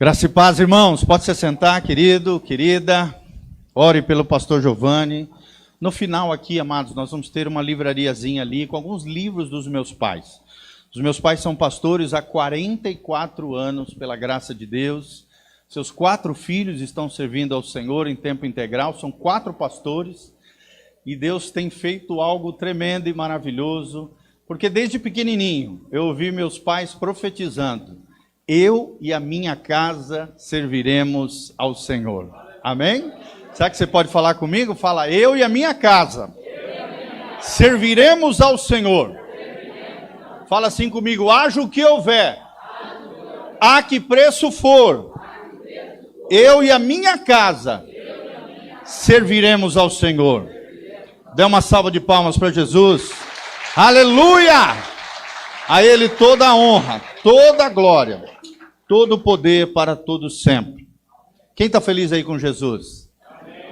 Graça e paz, irmãos. Pode se sentar, querido, querida. Ore pelo pastor Giovanni. No final aqui, amados, nós vamos ter uma livrariazinha ali com alguns livros dos meus pais. Os meus pais são pastores há 44 anos, pela graça de Deus. Seus 4 filhos estão servindo ao Senhor em tempo integral. São 4 pastores. E Deus tem feito algo tremendo e maravilhoso. Porque desde pequenininho eu ouvi meus pais profetizando: eu e a minha casa serviremos ao Senhor. Amém? Será que você pode falar comigo? Fala: eu e a minha casa serviremos ao Senhor. Fala assim comigo: haja o que houver, a que preço for, eu e a minha casa serviremos ao Senhor. Dê uma salva de palmas para Jesus. Aleluia! A Ele toda a honra, toda a glória, todo o poder para todos sempre. Quem está feliz aí com Jesus?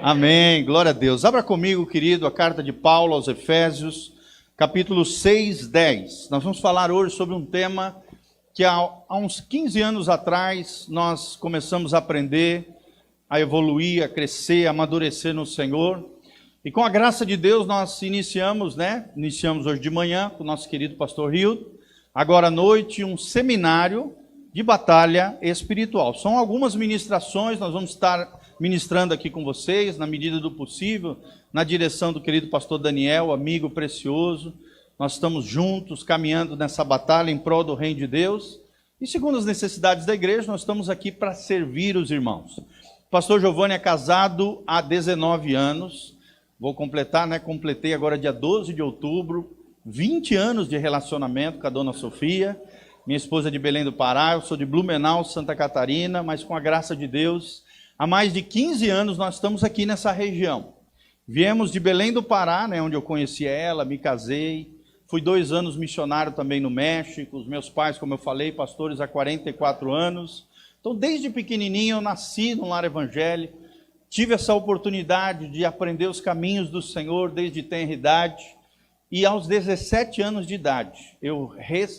Amém. Amém, glória a Deus. Abra comigo, querido, a carta de Paulo aos Efésios, capítulo 6, 10. Nós vamos falar hoje sobre um tema que há uns 15 anos atrás nós começamos a aprender, a evoluir, a crescer, a amadurecer no Senhor. E com a graça de Deus nós iniciamos hoje de manhã com o nosso querido pastor Rildo. Agora à noite, um seminário de batalha espiritual. São algumas ministrações, nós vamos estar ministrando aqui com vocês, na medida do possível, na direção do querido pastor Daniel, amigo precioso. Nós estamos juntos, caminhando nessa batalha em prol do reino de Deus. E segundo as necessidades da igreja, nós estamos aqui para servir os irmãos. O pastor Giovanni é casado há 19 anos. Vou completar, completei agora dia 12 de outubro, 20 anos de relacionamento com a dona Sofia. Minha esposa é de Belém do Pará, eu sou de Blumenau, Santa Catarina, mas com a graça de Deus, há mais de 15 anos nós estamos aqui nessa região. Viemos de Belém do Pará, onde eu conheci ela, me casei, fui 2 anos missionário também no México, os meus pais, como eu falei, pastores há 44 anos. Então, desde pequenininho eu nasci num lar evangélico, tive essa oportunidade de aprender os caminhos do Senhor desde tenra idade. E aos 17 anos de idade, eu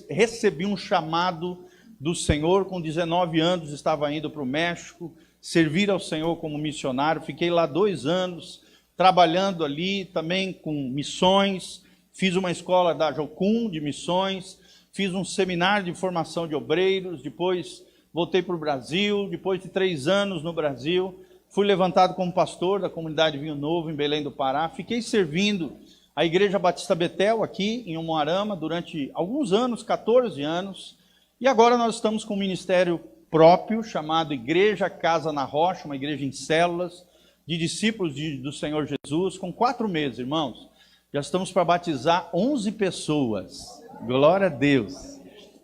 recebi um chamado do Senhor. Com 19 anos, estava indo para o México, servir ao Senhor como missionário. Fiquei lá 2 anos, trabalhando ali também com missões. Fiz uma escola da Jocum de missões, fiz um seminário de formação de obreiros. Depois voltei para o Brasil, depois de 3 anos no Brasil, fui levantado como pastor da comunidade Vinho Novo, em Belém do Pará. Fiquei servindo a Igreja Batista Betel, aqui em Umuarama, durante alguns anos, 14 anos. E agora nós estamos com um ministério próprio, chamado Igreja Casa na Rocha, uma igreja em células, de discípulos do Senhor Jesus, com 4 meses, irmãos. Já estamos para batizar 11 pessoas. Glória a Deus.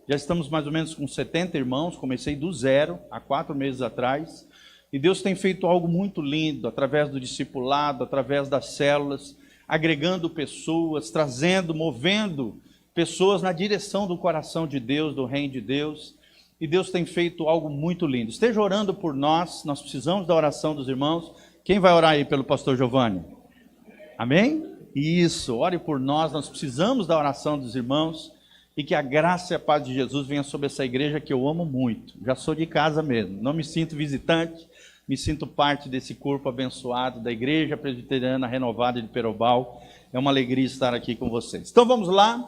Já estamos mais ou menos com 70 irmãos, comecei do zero, há 4 meses atrás. E Deus tem feito algo muito lindo, através do discipulado, através das células, agregando pessoas, trazendo, movendo pessoas na direção do coração de Deus, do reino de Deus. E Deus tem feito algo muito lindo. Esteja orando por nós, nós precisamos da oração dos irmãos. Quem vai orar aí pelo pastor Giovanni? Amém? Isso, ore por nós, nós precisamos da oração dos irmãos. E que a graça e a paz de Jesus venha sobre essa igreja que eu amo muito. Já sou de casa mesmo, não me sinto visitante, me sinto parte desse corpo abençoado da Igreja Presbiteriana Renovada de Perobal. É uma alegria estar aqui com vocês. Então vamos lá,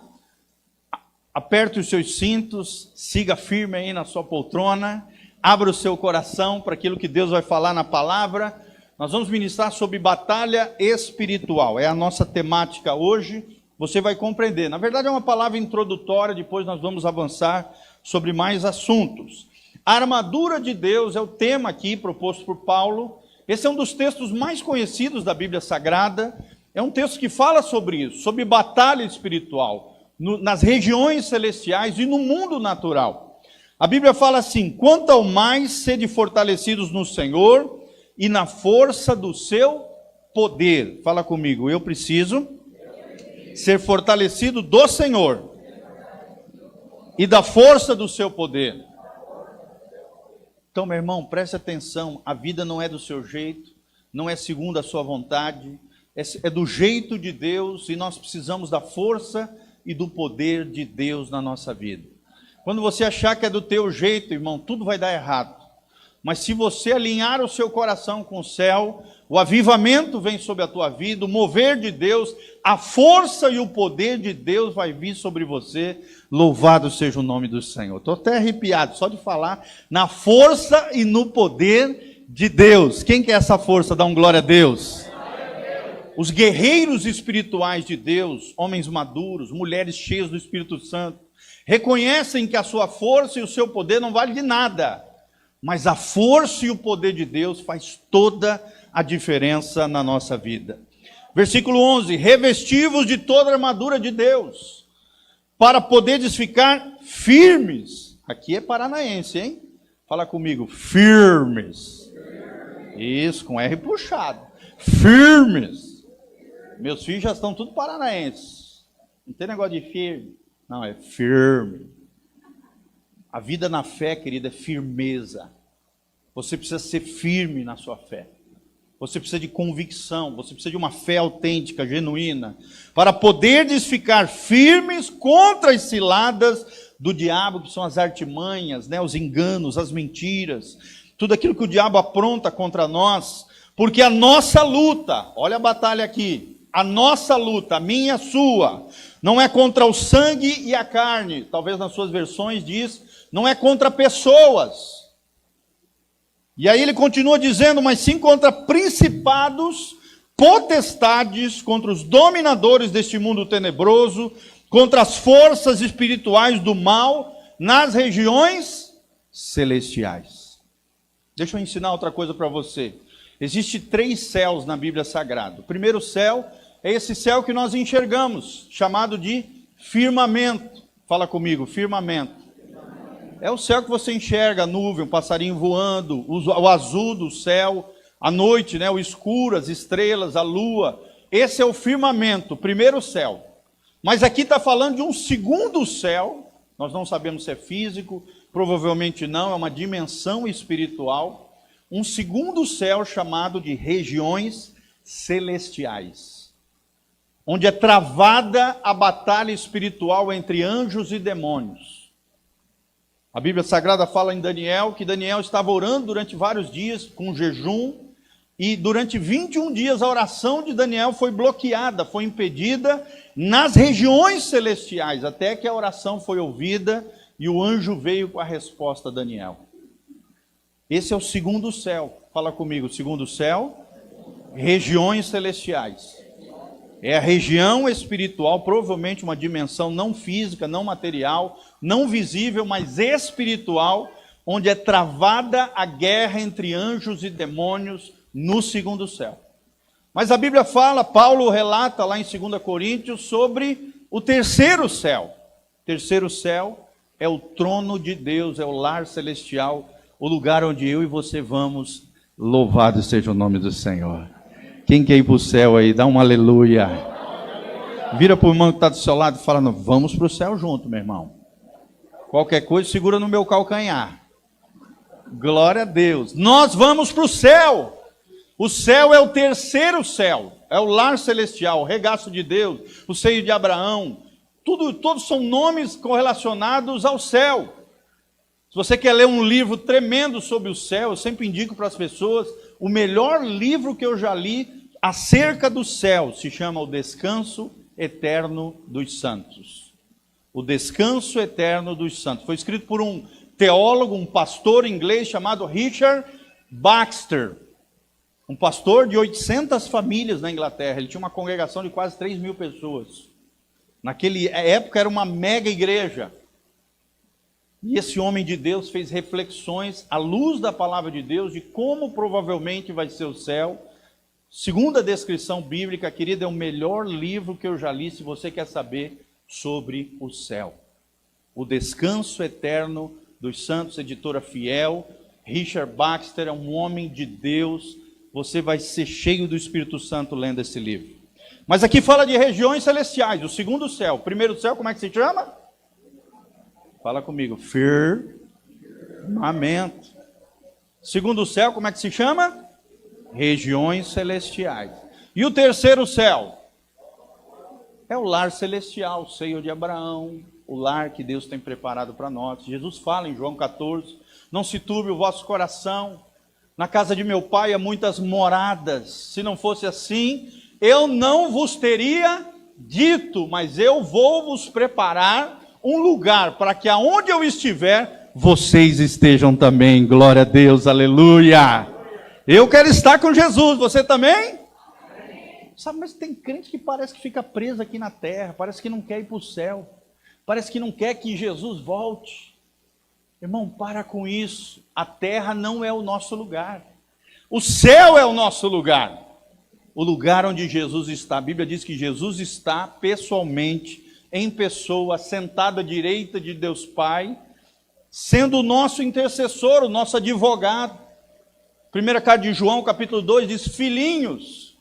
aperte os seus cintos, siga firme aí na sua poltrona, abra o seu coração para aquilo que Deus vai falar na palavra. Nós vamos ministrar sobre batalha espiritual, é a nossa temática hoje. Você vai compreender. Na verdade é uma palavra introdutória, depois nós vamos avançar sobre mais assuntos. A armadura de Deus é o tema aqui proposto por Paulo. Esse é um dos textos mais conhecidos da Bíblia Sagrada. É um texto que fala sobre isso, sobre batalha espiritual, nas regiões celestiais e no mundo natural. A Bíblia fala assim: quanto ao mais sede fortalecidos no Senhor e na força do seu poder. Fala comigo, eu preciso ser fortalecido do Senhor e da força do seu poder. Então, meu irmão, preste atenção, a vida não é do seu jeito, não é segundo a sua vontade, é do jeito de Deus, e nós precisamos da força e do poder de Deus na nossa vida. Quando você achar que é do teu jeito, irmão, tudo vai dar errado. mas se você alinhar o seu coração com o céu, o avivamento vem sobre a tua vida, o mover de Deus, a força e o poder de Deus vai vir sobre você. Louvado seja o nome do Senhor. Estou até arrepiado só de falar na força e no poder de Deus. Quem quer essa força? Dá um glória a Deus. Os guerreiros espirituais de Deus, homens maduros, mulheres cheias do Espírito Santo, reconhecem que a sua força e o seu poder não valem de nada, mas a força e o poder de Deus faz toda a diferença na nossa vida. Versículo 11: revesti-vos de toda a armadura de Deus, para poderes ficar firmes. Aqui é paranaense, hein? Fala comigo, firmes. Isso, com R puxado. Firmes. Meus filhos já estão tudo paranaenses. Não tem negócio de firme. Não, é firme. A vida na fé, querida, é firmeza. Você precisa ser firme na sua fé. Você precisa de convicção, você precisa de uma fé autêntica, genuína, para poderes ficar firmes contra as ciladas do diabo, que são as artimanhas, né, os enganos, as mentiras, tudo aquilo que o diabo apronta contra nós, porque a nossa luta, olha a batalha aqui, a nossa luta, a minha, a sua, não é contra o sangue e a carne, talvez nas suas versões diz, não é contra pessoas. E aí ele continua dizendo, mas sim contra principados, potestades, contra os dominadores deste mundo tenebroso, contra as forças espirituais do mal nas regiões celestiais. Deixa eu ensinar outra coisa para você. Existem 3 céus na Bíblia Sagrada. O primeiro céu é esse céu que nós enxergamos, chamado de firmamento. Fala comigo, firmamento. É o céu que você enxerga, a nuvem, o passarinho voando, o azul do céu, a noite, né, o escuro, as estrelas, a lua. Esse é o firmamento, o primeiro céu. Mas aqui está falando de um segundo céu, nós não sabemos se é físico, provavelmente não, é uma dimensão espiritual. Um segundo céu chamado de regiões celestiais, onde é travada a batalha espiritual entre anjos e demônios. A Bíblia Sagrada fala em Daniel, que Daniel estava orando durante vários dias, com jejum, e durante 21 dias a oração de Daniel foi bloqueada, foi impedida nas regiões celestiais, até que a oração foi ouvida e o anjo veio com a resposta a Daniel. Esse é o segundo céu. Fala comigo, segundo céu, regiões celestiais. É a região espiritual, provavelmente uma dimensão não física, não material, não visível, mas espiritual, onde é travada a guerra entre anjos e demônios no segundo céu. Mas a Bíblia fala, Paulo relata lá em 2 Coríntios sobre o terceiro céu. O terceiro céu é o trono de Deus, é o lar celestial, o lugar onde eu e você vamos. Louvado seja o nome do Senhor. Quem quer ir para o céu aí, dá um aleluia. Vira para o irmão que está do seu lado e fala, vamos para o céu junto, meu irmão. Qualquer coisa, segura no meu calcanhar. Glória a Deus. Nós vamos para o céu. O céu é o terceiro céu. É o lar celestial, o regaço de Deus, o seio de Abraão. Todos são nomes correlacionados ao céu. Se você quer ler um livro tremendo sobre o céu, eu sempre indico para as pessoas, o melhor livro que eu já li acerca do céu se chama O Descanso Eterno dos Santos. O Descanso Eterno dos Santos. Foi escrito por um teólogo, um pastor inglês chamado Richard Baxter. Um pastor de 800 famílias na Inglaterra. Ele tinha uma congregação de quase 3.000 pessoas. Naquela época era uma mega igreja. E esse homem de Deus fez reflexões à luz da palavra de Deus de como provavelmente vai ser o céu. Segundo a descrição bíblica, querida, é o melhor livro que eu já li se você quer saber sobre o céu. O Descanso Eterno dos Santos, editora fiel. Richard Baxter é um homem de Deus. Você vai ser cheio do Espírito Santo lendo esse livro. Mas aqui fala de regiões celestiais, o segundo céu. O primeiro céu, como é que se chama? Fala comigo, firmamento. Segundo céu, como é que se chama? Regiões celestiais. E o terceiro céu? É o lar celestial, o seio de Abraão, o lar que Deus tem preparado para nós. Jesus fala em João 14 não se turbe o vosso coração. Na casa de meu pai há muitas moradas. Se não fosse assim, eu não vos teria dito, mas eu vou vos preparar um lugar para que aonde eu estiver, vocês estejam também. Glória a Deus, aleluia. Eu quero estar com Jesus, você também? Sabe, mas tem crente que parece que fica preso aqui na terra, parece que não quer ir para o céu, parece que não quer que Jesus volte. Irmão, para com isso. A terra não é o nosso lugar. O céu é o nosso lugar. O lugar onde Jesus está. A Bíblia diz que Jesus está pessoalmente, em pessoa, sentado à direita de Deus Pai, sendo o nosso intercessor, o nosso advogado. Primeira carta de João, capítulo 2, diz: filhinhos,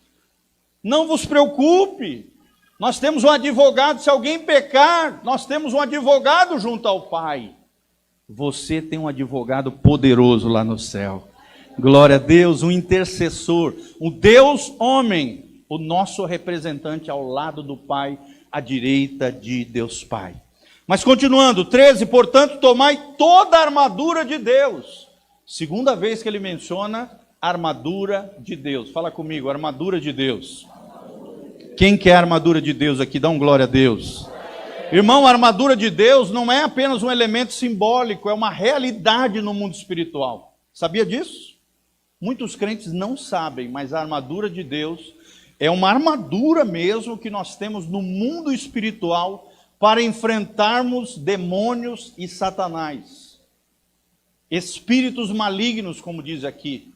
não vos preocupe. Nós temos um advogado, se alguém pecar, nós temos um advogado junto ao Pai. Você tem um advogado poderoso lá no céu. Glória a Deus, um intercessor, um Deus homem, o nosso representante ao lado do Pai, à direita de Deus Pai. Mas continuando, 13, portanto, tomai toda a armadura de Deus. Segunda vez que ele menciona a armadura de Deus. Fala comigo, armadura de Deus. Quem quer a armadura de Deus aqui? Dá um glória a Deus. Irmão, a armadura de Deus não é apenas um elemento simbólico, é uma realidade no mundo espiritual. Sabia disso? Muitos crentes não sabem, mas a armadura de Deus é uma armadura mesmo que nós temos no mundo espiritual para enfrentarmos demônios e Satanás. Espíritos malignos, como diz aqui,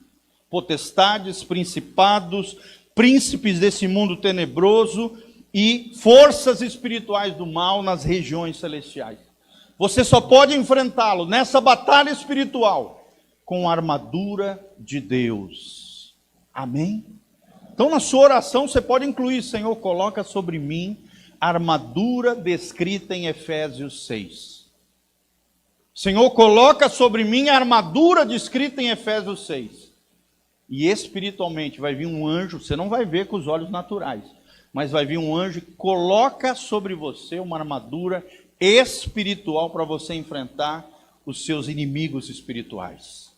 potestades, principados, príncipes desse mundo tenebroso e forças espirituais do mal nas regiões celestiais. Você só pode enfrentá-lo nessa batalha espiritual com a armadura de Deus. Amém? Então na sua oração você pode incluir: Senhor, coloca sobre mim a armadura descrita em Efésios 6. Senhor, coloca sobre mim a armadura descrita em Efésios 6. E espiritualmente vai vir um anjo, você não vai ver com os olhos naturais, mas vai vir um anjo e coloca sobre você uma armadura espiritual para você enfrentar os seus inimigos espirituais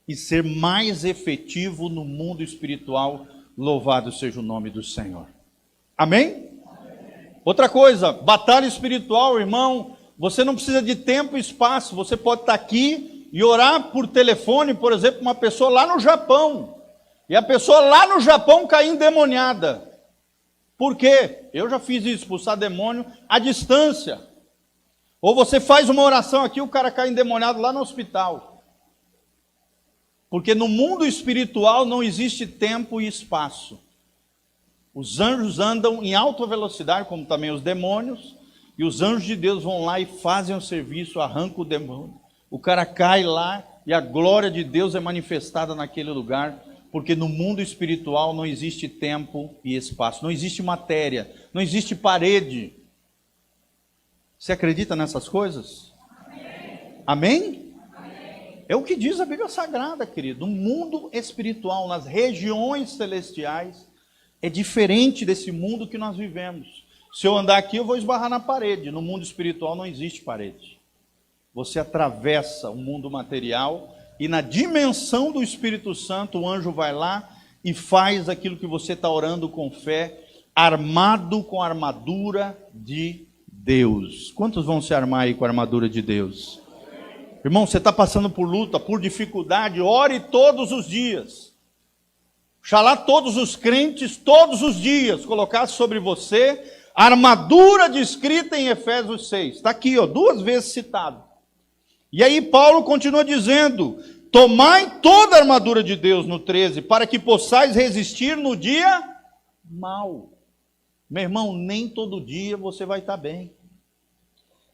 e ser mais efetivo no mundo espiritual. Louvado seja o nome do Senhor. Amém? Outra coisa, batalha espiritual, irmão, você não precisa de tempo e espaço. Você pode estar aqui e orar por telefone, por exemplo, uma pessoa lá no Japão, e a pessoa lá no Japão cair endemoniada. Por quê? Eu já fiz isso, expulsar demônio à distância. Ou você faz uma oração aqui, o cara cai endemoniado lá no hospital. Porque no mundo espiritual não existe tempo e espaço. Os anjos andam em alta velocidade, como também os demônios, e os anjos de Deus vão lá e fazem o serviço, arrancam o demônio. O cara cai lá e a glória de Deus é manifestada naquele lugar, porque no mundo espiritual não existe tempo e espaço, não existe matéria, não existe parede. Você acredita nessas coisas? Amém? Amém? É o que diz a Bíblia Sagrada, querido. No mundo espiritual, nas regiões celestiais, é diferente desse mundo que nós vivemos. Se eu andar aqui, eu vou esbarrar na parede. No mundo espiritual não existe parede. Você atravessa o mundo material e na dimensão do Espírito Santo, o anjo vai lá e faz aquilo que você está orando com fé, armado com a armadura de Deus. Quantos vão se armar aí com a armadura de Deus? Irmão, você está passando por luta, por dificuldade, ore todos os dias. Oxalá todos os crentes, todos os dias, colocasse sobre você a armadura descrita em Efésios 6. Está aqui, 2 vezes citado. E aí Paulo continua dizendo: tomai toda a armadura de Deus, no 13, para que possais resistir no dia mau. Meu irmão, nem todo dia você vai estar bem.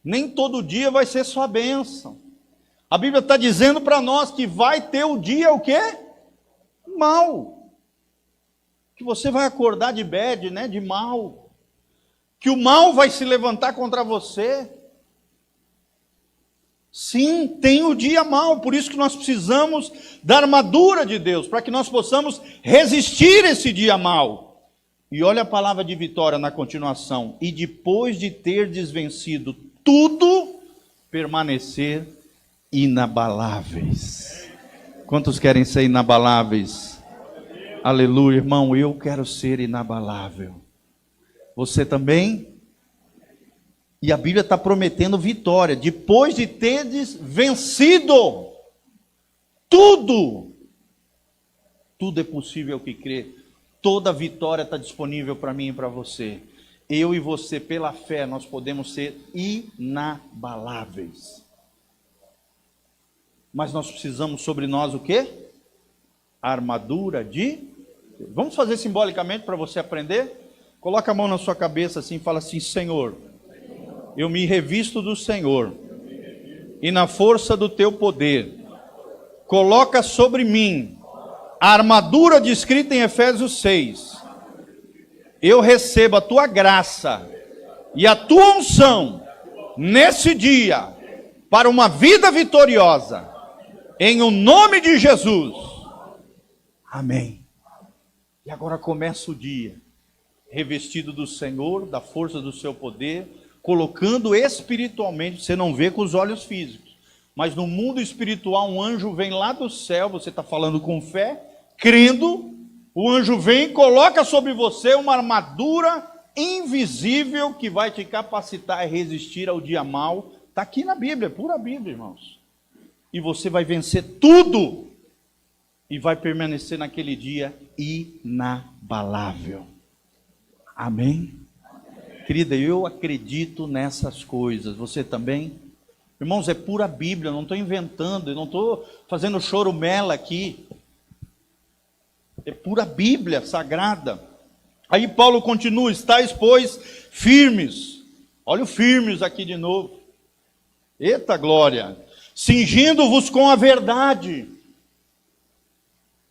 Nem todo dia vai ser sua bênção. A Bíblia está dizendo para nós que vai ter o dia o quê? Mau. Que você vai acordar de bad, né? De mal. Que o mal vai se levantar contra você. Sim, tem o dia mau, por isso que nós precisamos da armadura de Deus, para que nós possamos resistir esse dia mau. E olha a palavra de vitória na continuação: e depois de ter desvencido tudo, permanecer inabaláveis. Quantos querem ser inabaláveis? Aleluia, irmão, eu quero ser inabalável. Você também? E a Bíblia está prometendo vitória. Depois de teres vencido tudo, tudo é possível ao que crê. Toda vitória está disponível para mim e para você. Eu e você, pela fé, nós podemos ser inabaláveis. Mas nós precisamos sobre nós o quê? A armadura de... Vamos fazer simbolicamente para você aprender? Coloca a mão na sua cabeça assim e fala assim: Senhor, eu me revisto do Senhor, e na força do teu poder, coloca sobre mim a armadura descrita em Efésios 6. Eu recebo a tua graça e a tua unção nesse dia para uma vida vitoriosa, em o nome de Jesus. Amém. E agora começa o dia, revestido do Senhor, da força do seu poder, colocando espiritualmente, você não vê com os olhos físicos, mas no mundo espiritual um anjo vem lá do céu, você está falando com fé, crendo, o anjo vem e coloca sobre você uma armadura invisível que vai te capacitar a resistir ao dia mau. Está aqui na Bíblia, é pura Bíblia, irmãos. E você vai vencer tudo e vai permanecer naquele dia inabalável. Amém? Querida, eu acredito nessas coisas. Você também? Irmãos, é pura Bíblia, eu não estou inventando, eu não estou fazendo chorumela aqui. É pura Bíblia sagrada. Aí Paulo continua: estáis, pois, firmes. Olha o firmes aqui de novo. Eita glória! Cingindo-vos com a verdade.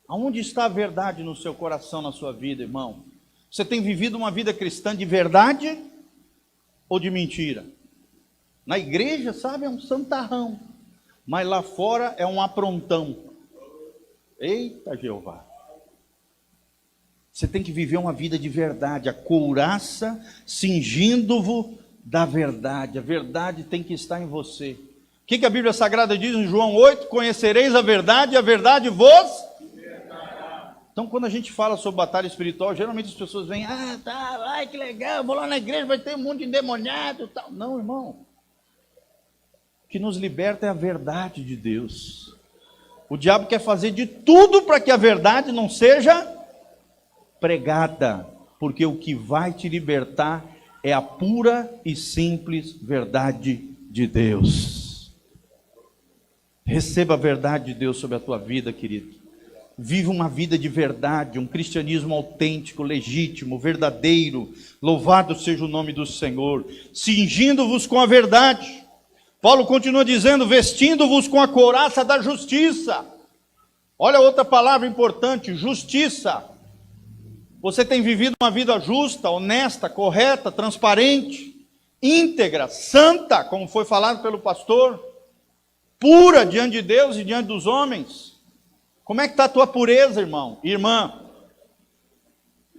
Aonde está a verdade no seu coração, na sua vida, irmão? Você tem vivido uma vida cristã de verdade ou de mentira? Na igreja, sabe, é um santarrão, mas lá fora é um aprontão. Eita Jeová! Você tem que viver uma vida de verdade, a couraça cingindo-vos da verdade. A verdade tem que estar em você. O que a Bíblia Sagrada diz em João 8? Conhecereis a verdade e a verdade vos... Então, quando a gente fala sobre batalha espiritual, geralmente as pessoas vêm: ah, tá, ai, que legal, vou lá na igreja, vai ter um monte de endemoniado e tal. Não, irmão. O que nos liberta é a verdade de Deus. O diabo quer fazer de tudo para que a verdade não seja pregada, porque o que vai te libertar é a pura e simples verdade de Deus. Receba a verdade de Deus sobre a tua vida, querido. Viva uma vida de verdade, um cristianismo autêntico, legítimo, verdadeiro. Louvado seja o nome do Senhor. Cingindo-vos com a verdade. Paulo continua dizendo: vestindo-vos com a couraça da justiça. Olha outra palavra importante: justiça. Você tem vivido uma vida justa, honesta, correta, transparente, íntegra, santa, como foi falado pelo pastor, pura diante de Deus e diante dos homens? Como é que está a tua pureza, irmão e irmã?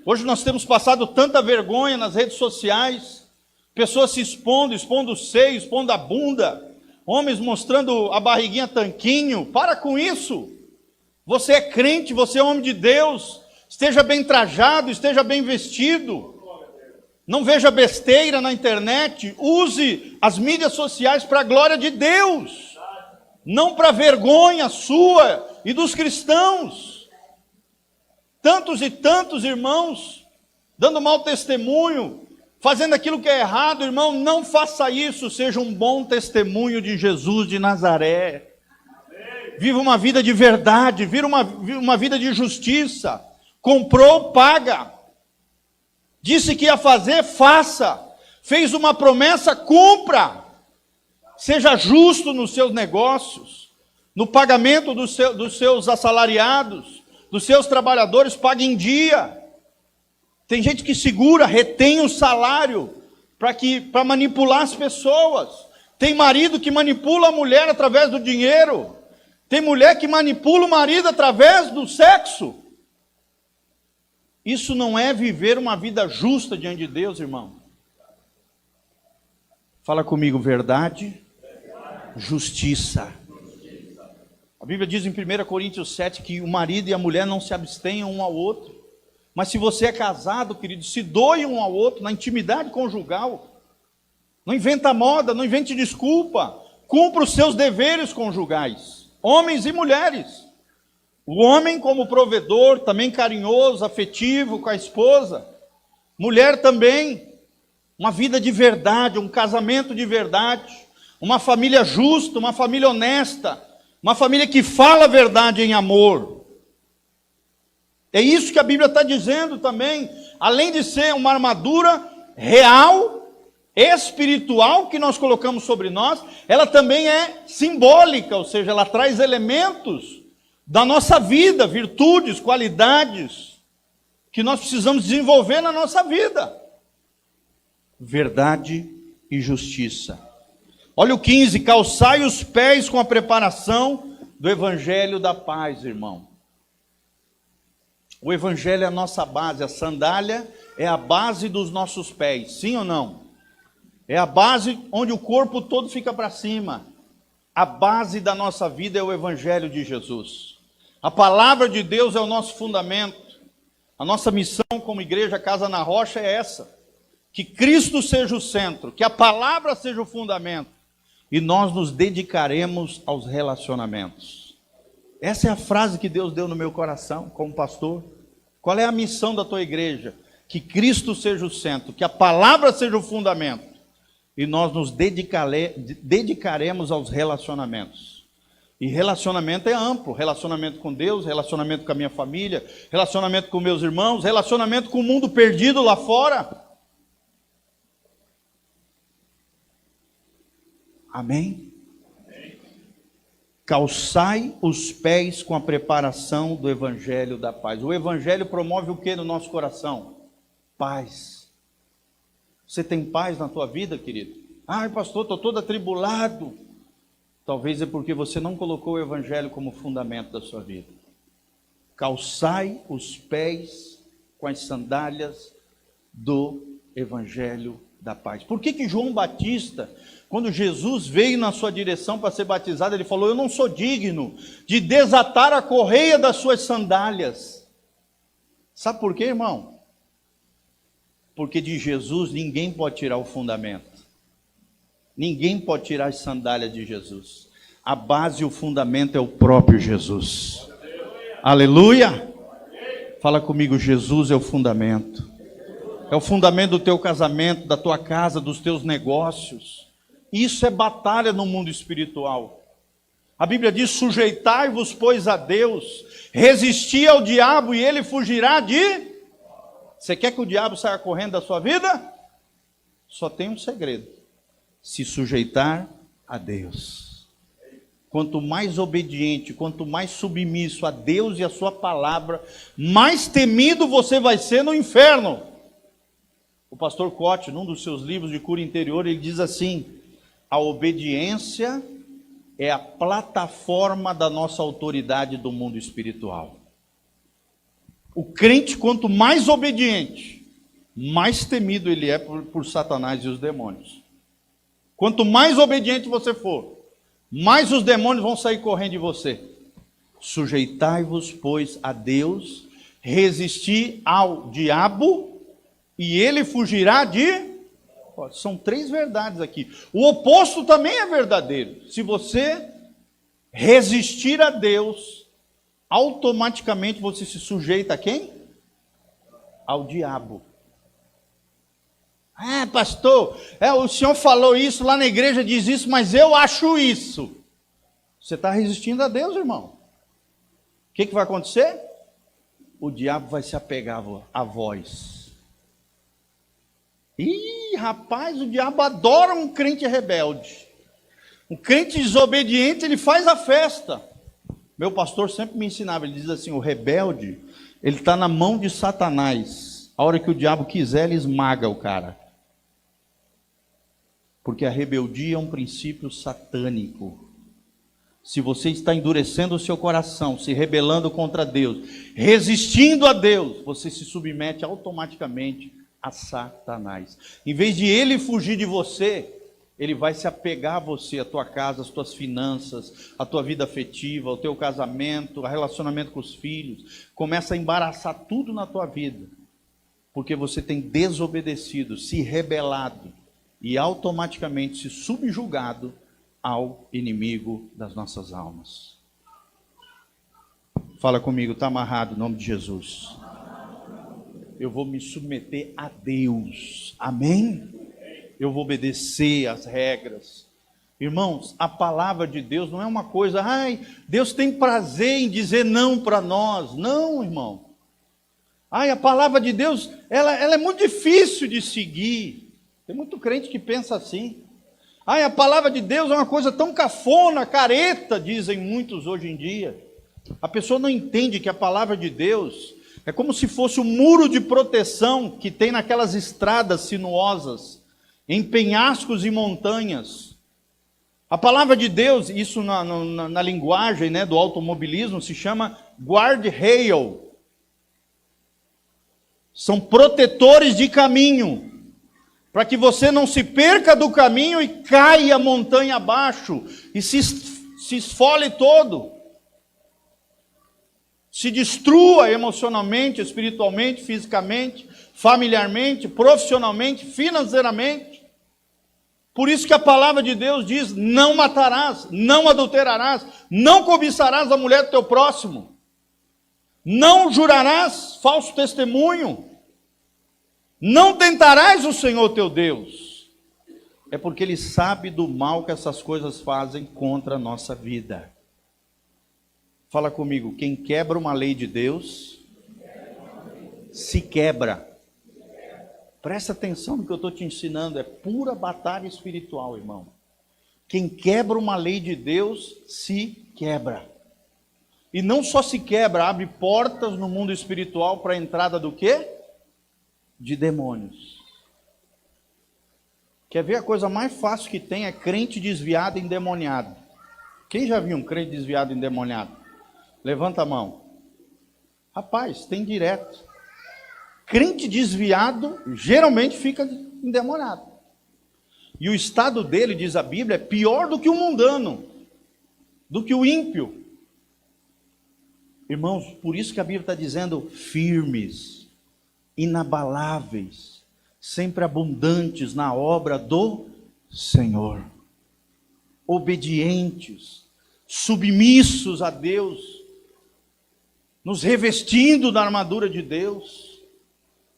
Hoje nós temos passado tanta vergonha nas redes sociais, pessoas se expondo o seio, expondo a bunda, homens mostrando a barriguinha tanquinho. Para com isso. Você é crente, você é homem de Deus. Esteja bem trajado, esteja bem vestido. Não veja besteira na internet. Use as mídias sociais para a glória de Deus, não para vergonha sua e dos cristãos. Tantos e tantos irmãos dando mau testemunho, fazendo aquilo que é errado. Irmão, não faça isso. Seja um bom testemunho de Jesus de Nazaré. Viva uma vida de verdade, viva uma vida de justiça. Comprou, paga. Disse que ia fazer, faça. Fez uma promessa, cumpra. Seja justo nos seus negócios, no pagamento dos seus assalariados, dos seus trabalhadores. Pague em dia. Tem gente que segura, retém o salário para manipular as pessoas. Tem marido que manipula a mulher através do dinheiro. Tem mulher que manipula o marido através do sexo. Isso não é viver uma vida justa diante de Deus, irmão. Fala comigo: verdade, justiça. A Bíblia diz em 1 Coríntios 7 que o marido e a mulher não se abstenham um ao outro. Mas se você é casado, querido, se doe um ao outro na intimidade conjugal. Não inventa moda, não invente desculpa. Cumpra os seus deveres conjugais, homens e mulheres. O homem como provedor, também carinhoso, afetivo com a esposa. Mulher também, uma vida de verdade, um casamento de verdade. Uma família justa, uma família honesta. Uma família que fala a verdade em amor. É isso que a Bíblia está dizendo também. Além de ser uma armadura real, espiritual que nós colocamos sobre nós, ela também é simbólica, ou seja, ela traz elementos da nossa vida, virtudes, qualidades, que nós precisamos desenvolver na nossa vida. Verdade e justiça. Olha o 15, calçai os pés com a preparação do evangelho da paz, irmão. O evangelho é a nossa base, a sandália é a base dos nossos pés, sim ou não? É a base onde o corpo todo fica para cima. A base da nossa vida é o evangelho de Jesus. A palavra de Deus é o nosso fundamento. A nossa missão como igreja Casa na Rocha é essa. Que Cristo seja o centro, que a palavra seja o fundamento. E nós nos dedicaremos aos relacionamentos. Essa é a frase que Deus deu no meu coração como pastor. Qual é a missão da tua igreja? Que Cristo seja o centro, que a palavra seja o fundamento. E nós nos dedicaremos aos relacionamentos. E relacionamento é amplo. Relacionamento com Deus, relacionamento com a minha família, relacionamento com meus irmãos, relacionamento com o mundo perdido lá fora. Amém? Calçai os pés com a preparação do evangelho da paz. O evangelho promove o que no nosso coração? Paz. Você tem paz na tua vida, querido? Ai, pastor, estou todo atribulado. Talvez é porque você não colocou o evangelho como fundamento da sua vida. Calçai os pés com as sandálias do evangelho da paz. Por que João Batista, quando Jesus veio na sua direção para ser batizado, ele falou: eu não sou digno de desatar a correia das suas sandálias. Sabe por quê, irmão? Porque de Jesus ninguém pode tirar o fundamento. Ninguém pode tirar as sandálias de Jesus. A base e o fundamento é o próprio Jesus. Aleluia! Fala comigo, Jesus é o fundamento. É o fundamento do teu casamento, da tua casa, dos teus negócios. Isso é batalha no mundo espiritual. A Bíblia diz: sujeitai-vos, pois, a Deus, resisti ao diabo e ele fugirá de... Você quer que o diabo saia correndo da sua vida? Só tem um segredo: se sujeitar a Deus. Quanto mais obediente, quanto mais submisso a Deus e a sua palavra, mais temido você vai ser no inferno. O pastor Cote, num dos seus livros de cura interior, ele diz assim: a obediência é a plataforma da nossa autoridade do mundo espiritual. O crente, quanto mais obediente, mais temido ele é por Satanás e os demônios. Quanto mais obediente você for, mais os demônios vão sair correndo de você. Sujeitai-vos, pois, a Deus, resisti ao diabo, e ele fugirá de... São três verdades aqui. O oposto também é verdadeiro. Se você resistir a Deus, automaticamente você se sujeita a quem? Ao diabo. Ah, pastor, o senhor falou isso, lá na igreja diz isso, mas eu acho isso. Você está resistindo a Deus, irmão. O que vai acontecer? O diabo vai se apegar a vós. Ih, rapaz, o diabo adora um crente rebelde. Um crente desobediente, ele faz a festa. Meu pastor sempre me ensinava, ele diz assim: o rebelde, ele está na mão de Satanás. A hora que o diabo quiser, ele esmaga o cara. Porque a rebeldia é um princípio satânico. Se você está endurecendo o seu coração, se rebelando contra Deus, resistindo a Deus, você se submete automaticamente a Satanás. Em vez de ele fugir de você, ele vai se apegar a você, a tua casa, as tuas finanças, a tua vida afetiva, o teu casamento, o relacionamento com os filhos. Começa a embaraçar tudo na tua vida, porque você tem desobedecido, se rebelado e automaticamente se subjugado ao inimigo das nossas almas. Fala comigo, está amarrado em nome de Jesus. Eu vou me submeter a Deus, amém? Eu vou obedecer às regras. Irmãos, a palavra de Deus não é uma coisa, Deus tem prazer em dizer não para nós. Não, irmão. A palavra de Deus, ela é muito difícil de seguir. Tem muito crente que pensa assim. A palavra de Deus é uma coisa tão cafona, careta, dizem muitos hoje em dia. A pessoa não entende que a palavra de Deus é como se fosse um muro de proteção que tem naquelas estradas sinuosas, em penhascos e montanhas. A palavra de Deus, isso na linguagem, né, do automobilismo, se chama guardrail. São protetores de caminho, para que você não se perca do caminho e caia a montanha abaixo, e se esfole todo. Se destrua emocionalmente, espiritualmente, fisicamente, familiarmente, profissionalmente, financeiramente. Por isso que a palavra de Deus diz: não matarás, não adulterarás, não cobiçarás a mulher do teu próximo, não jurarás falso testemunho, não tentarás o Senhor teu Deus. É porque Ele sabe do mal que essas coisas fazem contra a nossa vida. Fala comigo, quem quebra uma lei de Deus, se quebra. Presta atenção no que eu estou te ensinando, é pura batalha espiritual, irmão. Quem quebra uma lei de Deus, se quebra. E não só se quebra, abre portas no mundo espiritual para a entrada do quê? De demônios. Quer ver a coisa mais fácil que tem? É crente desviado e endemoniado. Quem já viu um crente desviado e endemoniado? Levanta a mão. Rapaz, tem direto. Crente desviado geralmente fica endemoniado. E o estado dele, diz a Bíblia, é pior do que o mundano, do que o ímpio. Irmãos, por isso que a Bíblia está dizendo firmes, inabaláveis, sempre abundantes na obra do Senhor, obedientes, submissos a Deus, nos revestindo da armadura de Deus,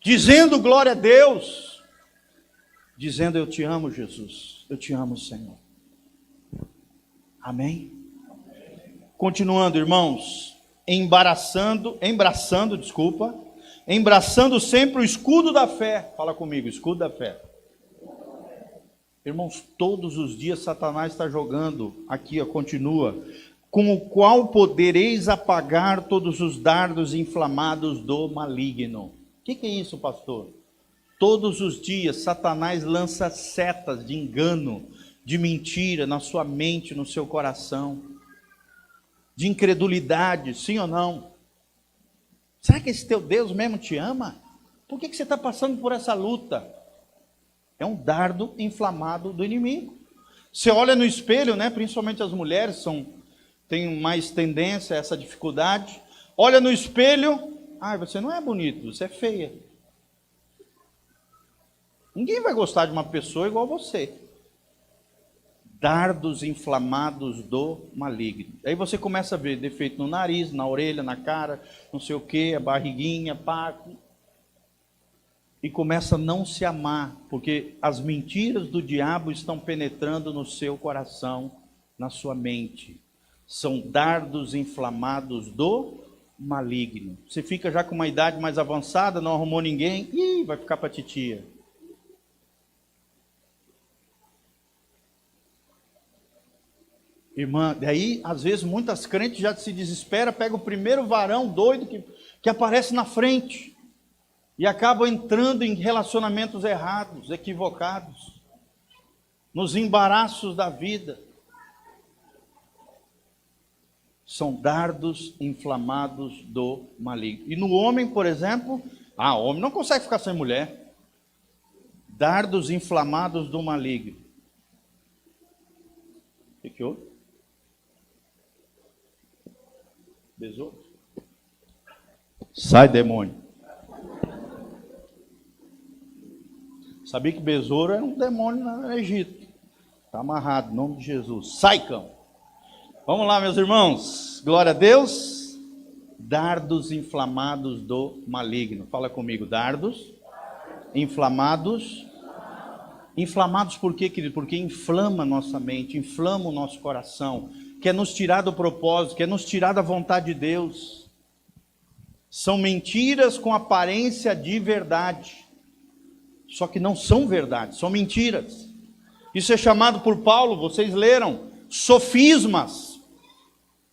dizendo glória a Deus, dizendo eu te amo, Jesus, eu te amo, Senhor. Amém? Continuando, irmãos, embraçando sempre o escudo da fé. Fala comigo, escudo da fé. Irmãos, todos os dias Satanás está jogando, aqui, continua, com o qual podereis apagar todos os dardos inflamados do maligno. O que é isso, pastor? Todos os dias Satanás lança setas de engano, de mentira na sua mente, no seu coração, de incredulidade, sim ou não? Será que esse teu Deus mesmo te ama? Por que você está passando por essa luta? É um dardo inflamado do inimigo. Você olha no espelho, né? Principalmente as mulheres têm mais tendência a essa dificuldade. Olha no espelho, você não é bonito, você é feia. Ninguém vai gostar de uma pessoa igual você. Dardos inflamados do maligno. Aí você começa a ver defeito no nariz, na orelha, na cara, não sei o que, a barriguinha, pá. E começa a não se amar, porque as mentiras do diabo estão penetrando no seu coração, na sua mente. São dardos inflamados do maligno. Você fica já com uma idade mais avançada, não arrumou ninguém, vai ficar para titia. Irmã, daí às vezes muitas crentes já se desesperam, pega o primeiro varão doido que aparece na frente e acabam entrando em relacionamentos errados, equivocados, nos embaraços da vida. São dardos inflamados do maligno. E no homem, por exemplo, o homem não consegue ficar sem mulher. Dardos inflamados do maligno. O que houve? Besouro? Sai, demônio. Sabia que besouro era um demônio no Egito. Está amarrado, em nome de Jesus. Sai, cão. Vamos lá, meus irmãos. Glória a Deus. Dardos inflamados do maligno. Fala comigo, dardos inflamados. Inflamados por quê, querido? Porque inflama a nossa mente, inflama o nosso coração, quer nos tirar do propósito, quer nos tirar da vontade de Deus. São mentiras com aparência de verdade, só que não são verdade, são mentiras. Isso é chamado por Paulo, vocês leram, sofismas,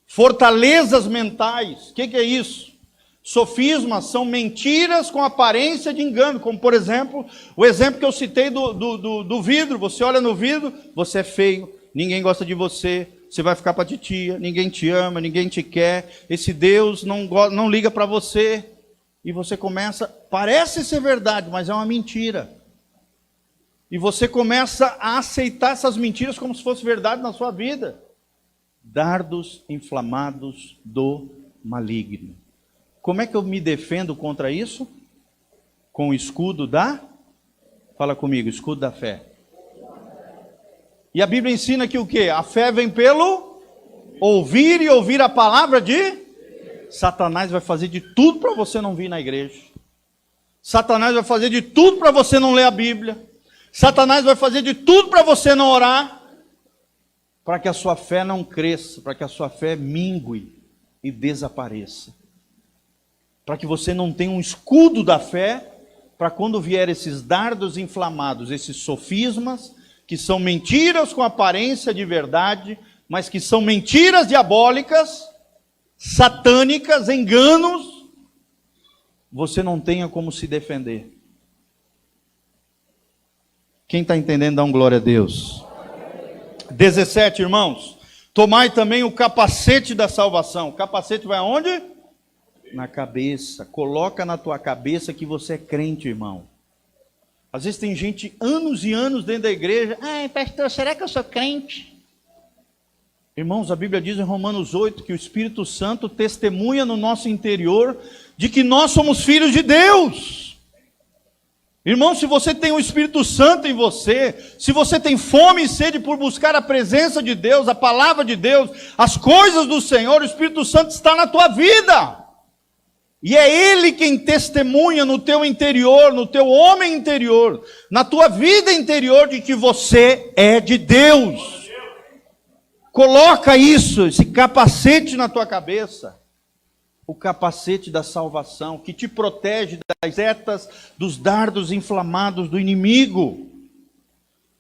fortalezas mentais. O que é isso? Sofismas são mentiras com aparência de engano, como por exemplo, o exemplo que eu citei do vidro. Você olha no vidro, você é feio, ninguém gosta de você, você vai ficar para a titia, ninguém te ama, ninguém te quer, esse Deus não liga para você, e você começa, parece ser verdade, mas é uma mentira. E você começa a aceitar essas mentiras como se fosse verdade na sua vida. Dardos inflamados do maligno. Como é que eu me defendo contra isso? Com o escudo da... Fala comigo, escudo da fé. E a Bíblia ensina que o quê? A fé vem pelo ouvir e ouvir a palavra de... Satanás vai fazer de tudo para você não vir na igreja. Satanás vai fazer de tudo para você não ler a Bíblia. Satanás vai fazer de tudo para você não orar. Para que a sua fé não cresça, para que a sua fé mingue e desapareça. Para que você não tenha um escudo da fé, para quando vier esses dardos inflamados, esses sofismas, que são mentiras com aparência de verdade, mas que são mentiras diabólicas, satânicas, enganos, você não tenha como se defender. Quem está entendendo, dá um glória a Deus. 17, irmãos. Tomai também o capacete da salvação. O capacete vai aonde? Na cabeça. Coloca na tua cabeça que você é crente, irmão. Às vezes tem gente anos e anos dentro da igreja. Ai, pastor, será que eu sou crente? Irmãos, a Bíblia diz em Romanos 8 que o Espírito Santo testemunha no nosso interior de que nós somos filhos de Deus. Irmão, se você tem o Espírito Santo em você, se você tem fome e sede por buscar a presença de Deus, a palavra de Deus, as coisas do Senhor, o Espírito Santo está na tua vida. E é Ele quem testemunha no teu interior, no teu homem interior, na tua vida interior de que você é de Deus. Coloca isso, esse capacete na tua cabeça. O capacete da salvação, que te protege das setas, dos dardos inflamados do inimigo.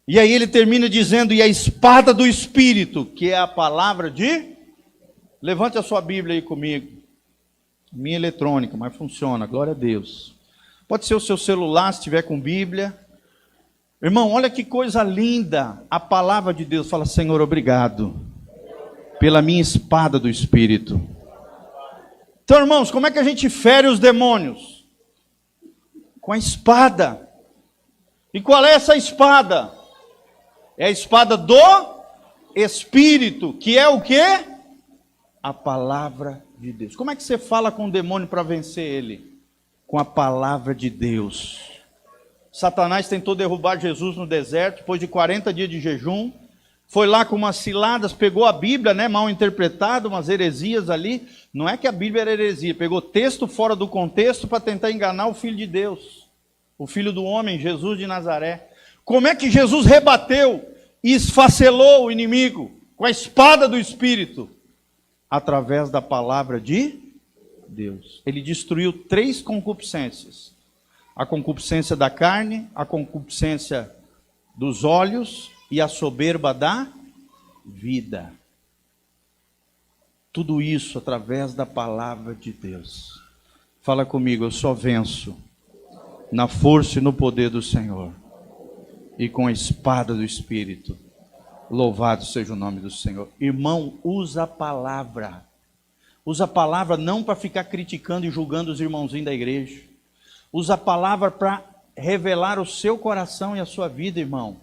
E aí ele termina dizendo, e a espada do Espírito, que é a palavra de... Levante a sua Bíblia aí comigo. Minha eletrônica, mas funciona, glória a Deus. Pode ser o seu celular, se tiver com Bíblia. Irmão, olha que coisa linda. A palavra de Deus fala, Senhor, obrigado pela minha espada do Espírito. Então, irmãos, como é que a gente fere os demônios? Com a espada. E qual é essa espada? É a espada do Espírito, que é o quê? A palavra de Deus. Como é que você fala com o demônio para vencer ele? Com a palavra de Deus. Satanás tentou derrubar Jesus no deserto, depois de 40 dias de jejum. Foi lá com umas ciladas, pegou a Bíblia, mal interpretada, umas heresias ali. Não é que a Bíblia era heresia, pegou texto fora do contexto para tentar enganar o Filho de Deus. O Filho do homem, Jesus de Nazaré. Como é que Jesus rebateu e esfacelou o inimigo? Com a espada do Espírito. Através da palavra de Deus. Ele destruiu 3 concupiscências. A concupiscência da carne, a concupiscência dos olhos e a soberba da vida. Tudo isso através da palavra de Deus. Fala comigo, eu só venço na força e no poder do Senhor. E com a espada do Espírito. Louvado seja o nome do Senhor. Irmão, usa a palavra. Usa a palavra não para ficar criticando e julgando os irmãozinhos da igreja. Usa a palavra para revelar o seu coração e a sua vida, irmão.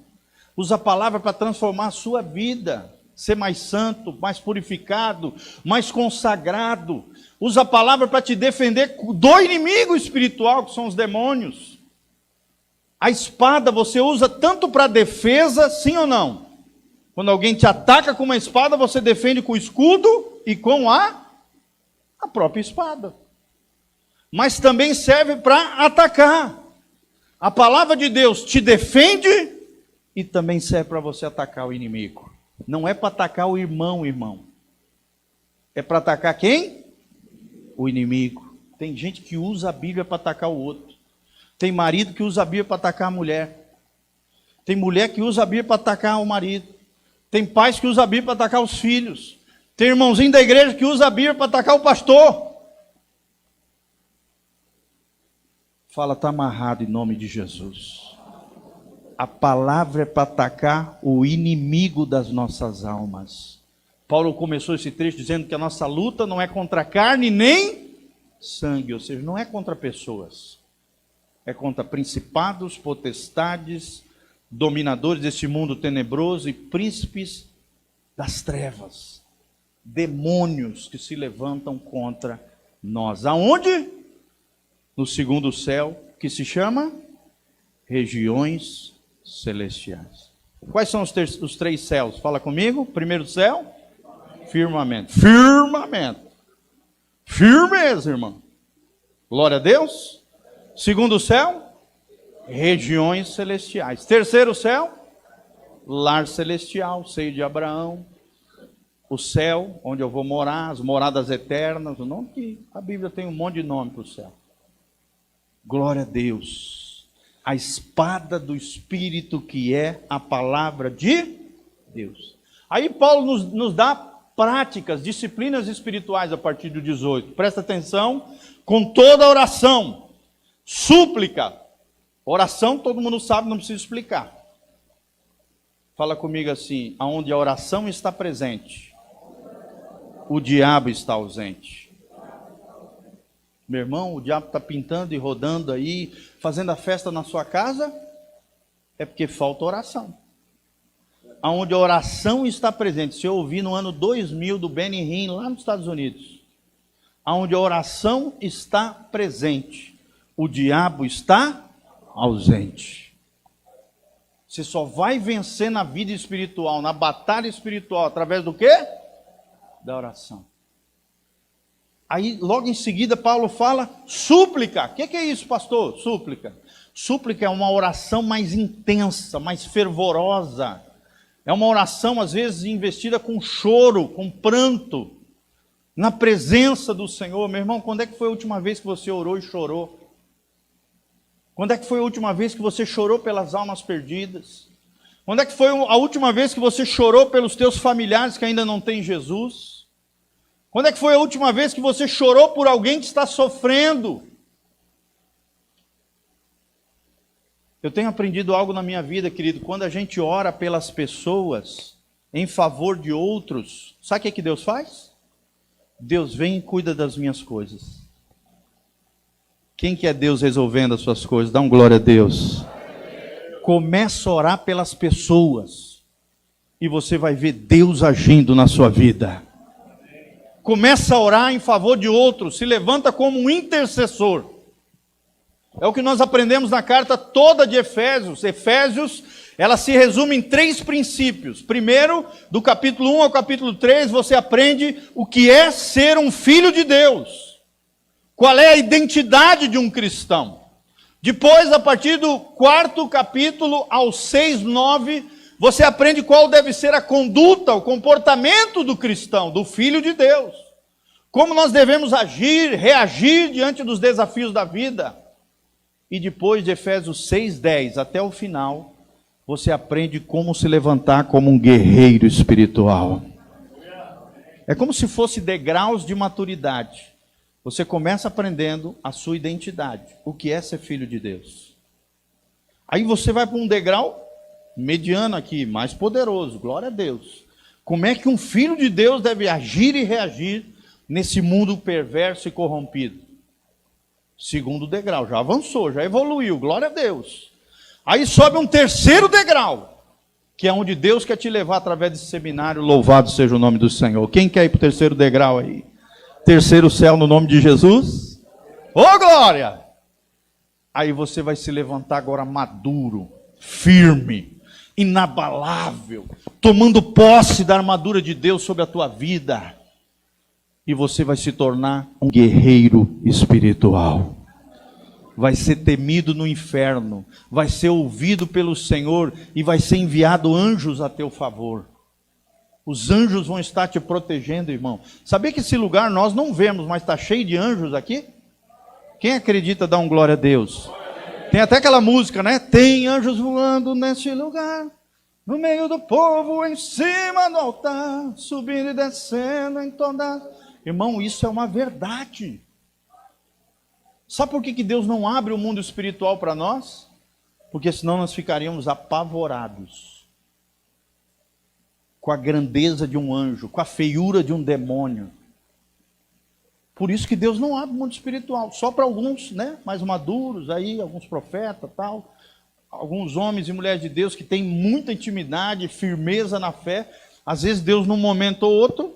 Usa a palavra para transformar a sua vida. ser mais santo, mais purificado, mais consagrado. Usa a palavra para te defender do inimigo espiritual, que são os demônios. A espada você usa tanto para defesa, sim ou não? Quando alguém te ataca com uma espada, você defende com o escudo e com a própria espada. Mas também serve para atacar. A palavra de Deus te defende e também serve para você atacar o inimigo. Não é para atacar o irmão. É para atacar quem? O inimigo. Tem gente que usa a Bíblia para atacar o outro. Tem marido que usa a Bíblia para atacar a mulher. Tem mulher que usa a Bíblia para atacar o marido. Tem pais que usam a Bíblia para atacar os filhos. Tem irmãozinho da igreja que usa a Bíblia para atacar o pastor. Fala, está amarrado em nome de Jesus. A palavra é para atacar o inimigo das nossas almas. Paulo começou esse trecho dizendo que a nossa luta não é contra carne nem sangue, ou seja, não é contra pessoas. É contra principados, potestades, dominadores desse mundo tenebroso e príncipes das trevas. Demônios que se levantam contra nós. Aonde? No segundo céu, que se chama regiões celestiais. Quais são os três céus? Fala comigo. Primeiro céu, firmamento. Firmamento. Firmeza, irmão. Glória a Deus. Segundo céu, regiões celestiais. Terceiro céu, lar celestial, seio de Abraão. O céu, onde eu vou morar, as moradas eternas. O nome que a Bíblia tem um monte de nome para o céu. Glória a Deus. A espada do Espírito, que é a palavra de Deus. Aí Paulo nos dá práticas, disciplinas espirituais a partir do 18. Presta atenção, com toda oração, súplica. Oração todo mundo sabe, não precisa explicar. Fala comigo assim, aonde a oração está presente, o diabo está ausente. Meu irmão, o diabo está pintando e rodando aí, fazendo a festa na sua casa, é porque falta oração. Aonde a oração está presente, se eu ouvi no ano 2000 do Benny Hinn, lá nos Estados Unidos, aonde a oração está presente, o diabo está ausente. Você só vai vencer na vida espiritual, na batalha espiritual, através do quê? Da oração. Aí, logo em seguida, Paulo fala súplica. O que é isso, pastor? Súplica. Súplica é uma oração mais intensa, mais fervorosa. É uma oração, às vezes, investida com choro, com pranto, na presença do Senhor. Meu irmão, quando é que foi a última vez que você orou e chorou? Quando é que foi a última vez que você chorou pelas almas perdidas? Quando é que foi a última vez que você chorou pelos teus familiares que ainda não têm Jesus? Quando é que foi a última vez que você chorou por alguém que está sofrendo? Eu tenho aprendido algo na minha vida, querido. Quando a gente ora pelas pessoas, em favor de outros, sabe o que Deus faz? Deus vem e cuida das minhas coisas. Quem que é Deus resolvendo as suas coisas? Dá um glória a Deus. Começa a orar pelas pessoas e você vai ver Deus agindo na sua vida. Começa a orar em favor de outros, se levanta como um intercessor. É o que nós aprendemos na carta toda de Efésios. Efésios, ela se resume em 3 princípios. Primeiro, do capítulo 1 ao capítulo 3, você aprende o que é ser um filho de Deus. Qual é a identidade de um cristão. Depois, a partir do 4º capítulo ao 6, 9, você aprende qual deve ser a conduta, o comportamento do cristão, do filho de Deus. Como nós devemos agir, reagir diante dos desafios da vida. E depois de Efésios 6, 10 até o final, você aprende como se levantar como um guerreiro espiritual. É como se fosse degraus de maturidade. Você começa aprendendo a sua identidade, o que é ser filho de Deus. Aí você vai para um degrau mediano aqui, mais poderoso, glória a Deus. Como é que um filho de Deus deve agir e reagir nesse mundo perverso e corrompido? Segundo degrau, já avançou, já evoluiu, glória a Deus. Aí sobe um terceiro degrau. que é onde Deus quer te levar através desse seminário. Louvado seja o nome do Senhor. Quem quer ir para o terceiro degrau aí? Terceiro céu no nome de Jesus? Ô glória! Aí você vai se levantar agora maduro, firme, inabalável, tomando posse da armadura de Deus sobre a tua vida. E você vai se tornar um guerreiro espiritual. Vai ser temido no inferno, vai ser ouvido pelo Senhor e vai ser enviado anjos a teu favor. Os anjos vão estar te protegendo, irmão. Sabia que esse lugar nós não vemos, mas está cheio de anjos aqui? Quem acredita, dá um glória a Deus. Tem até aquela música, né? Tem anjos voando neste lugar, no meio do povo, em cima do altar, subindo e descendo em todas. Irmão, isso é uma verdade. Sabe por que Deus não abre o mundo espiritual para nós? Porque senão nós ficaríamos apavorados com a grandeza de um anjo, com a feiura de um demônio. Por isso que Deus não abre o mundo espiritual, só para alguns, né, mais maduros aí, alguns profetas, tal, alguns homens e mulheres de Deus que têm muita intimidade, firmeza na fé. Às vezes Deus num momento ou outro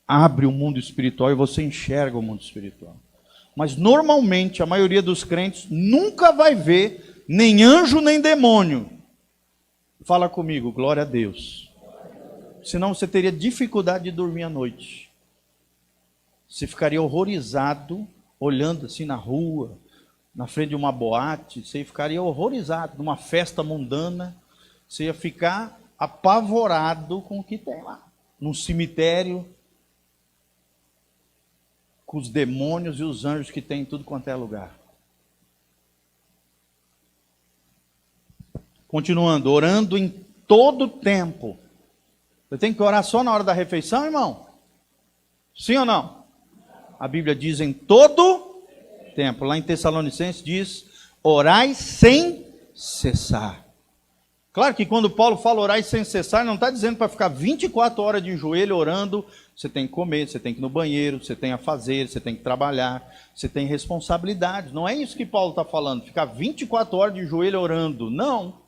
abre o mundo espiritual e você enxerga o mundo espiritual. Mas normalmente a maioria dos crentes nunca vai ver nem anjo nem demônio. Fala comigo, glória a Deus. Senão você teria dificuldade de dormir à noite. Você ficaria horrorizado, olhando assim na rua, na frente de uma boate, você ficaria horrorizado, numa festa mundana, você ia ficar apavorado com o que tem lá. Num cemitério, com os demônios e os anjos que tem em tudo quanto é lugar. Continuando, orando em todo tempo. Você tem que orar só na hora da refeição, irmão? Sim ou não? A Bíblia diz em todo tempo. Lá em Tessalonicenses diz, orai sem cessar. Claro que quando Paulo fala orar sem cessar, não está dizendo para ficar 24 horas de joelho orando. Você tem que comer, você tem que ir no banheiro, você tem a fazer, você tem que trabalhar, você tem responsabilidades. Não é isso que Paulo está falando, ficar 24 horas de joelho orando. Não.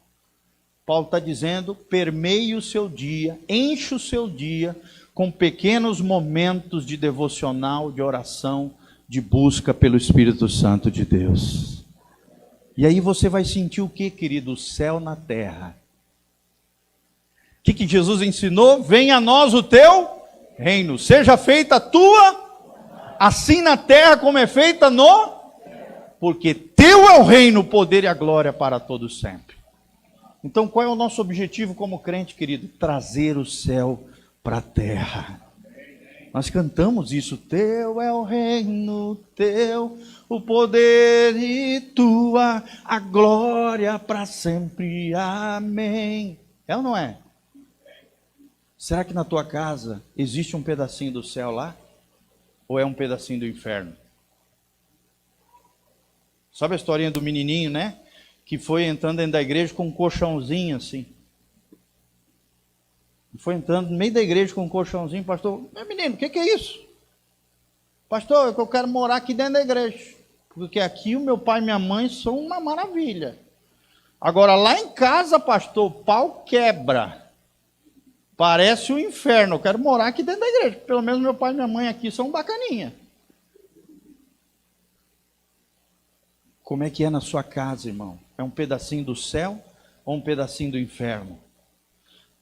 Paulo está dizendo, permeie o seu dia, enche o seu dia com pequenos momentos de devocional, de oração, de busca pelo Espírito Santo de Deus. E aí você vai sentir o que, querido? O céu na terra. O que Jesus ensinou? Venha a nós o teu reino. Seja feita a tua, assim na terra como é feita no... Porque teu é o reino, o poder e a glória para todos sempre. Então qual é o nosso objetivo como crente, querido? Trazer o céu para a terra. Nós cantamos isso, teu é o reino, teu o poder e tua a glória para sempre, amém. É ou não é? Será que na tua casa existe um pedacinho do céu lá? Ou é um pedacinho do inferno? Sabe a historinha do menininho, né? Que foi entrando dentro da igreja com um colchãozinho assim. Foi entrando no meio da igreja com um colchãozinho, pastor, meu menino, o que é isso? Pastor, eu quero morar aqui dentro da igreja, porque aqui o meu pai e minha mãe são uma maravilha. Agora lá em casa, pastor, o pau quebra, parece o inferno, eu quero morar aqui dentro da igreja, pelo menos meu pai e minha mãe aqui são bacaninha. Como é que é na sua casa, irmão? É um pedacinho do céu ou um pedacinho do inferno?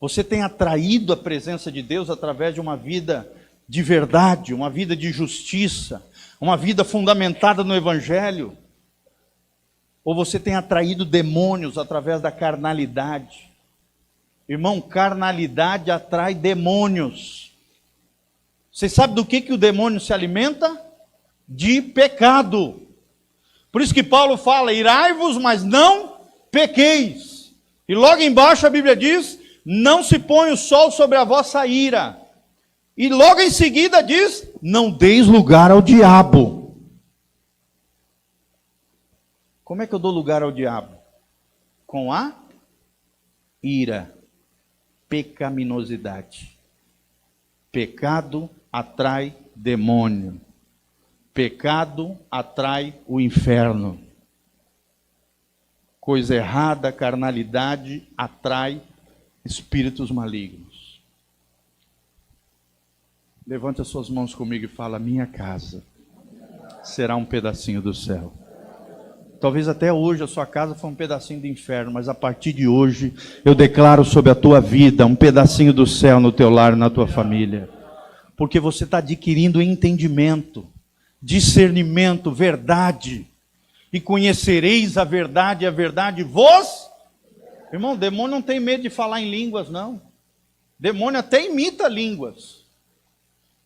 Você tem atraído a presença de Deus através de uma vida de verdade, uma vida de justiça, uma vida fundamentada no Evangelho? Ou você tem atraído demônios através da carnalidade? Irmão, carnalidade atrai demônios. Você sabe do que o demônio se alimenta? De pecado. Por isso que Paulo fala, irai-vos, mas não pequeis. E logo embaixo a Bíblia diz, não se põe o sol sobre a vossa ira. E logo em seguida diz, não deis lugar ao diabo. Como é que eu dou lugar ao diabo? Com a ira, pecaminosidade. Pecado atrai demônio. Pecado atrai o inferno. Coisa errada, carnalidade, atrai espíritos malignos. Levante as suas mãos comigo e fala: minha casa será um pedacinho do céu. Talvez até hoje a sua casa foi um pedacinho do inferno, mas a partir de hoje eu declaro sobre a tua vida um pedacinho do céu no teu lar, na tua família. Porque você está adquirindo entendimento, discernimento, verdade. E conhecereis a verdade vos... Irmão, demônio não tem medo de falar em línguas, não. Demônio até imita línguas.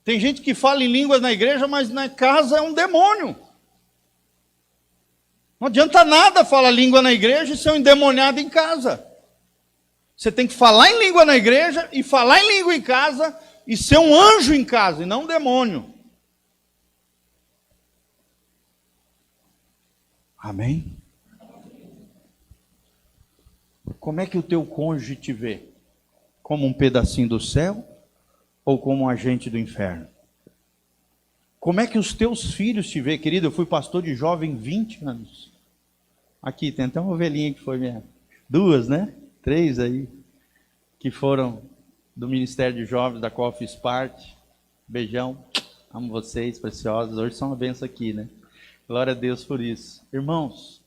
Tem gente que fala em línguas na igreja, mas na casa é um demônio. Não adianta nada falar língua na igreja e ser um endemoniado em casa. Você tem que falar em língua na igreja e falar em língua em casa e ser um anjo em casa e não um demônio. Amém? Como é que o teu cônjuge te vê? Como um pedacinho do céu ou como um agente do inferno? Como é que os teus filhos te vê, querido? Eu fui pastor de jovem 20 anos. Aqui, tem até uma ovelhinha que foi minha. 2, né? 3 aí. Que foram do Ministério de Jovens, da qual eu fiz parte. Beijão. Amo vocês, preciosos. Hoje são uma benção aqui, né? Glória a Deus por isso. Irmãos,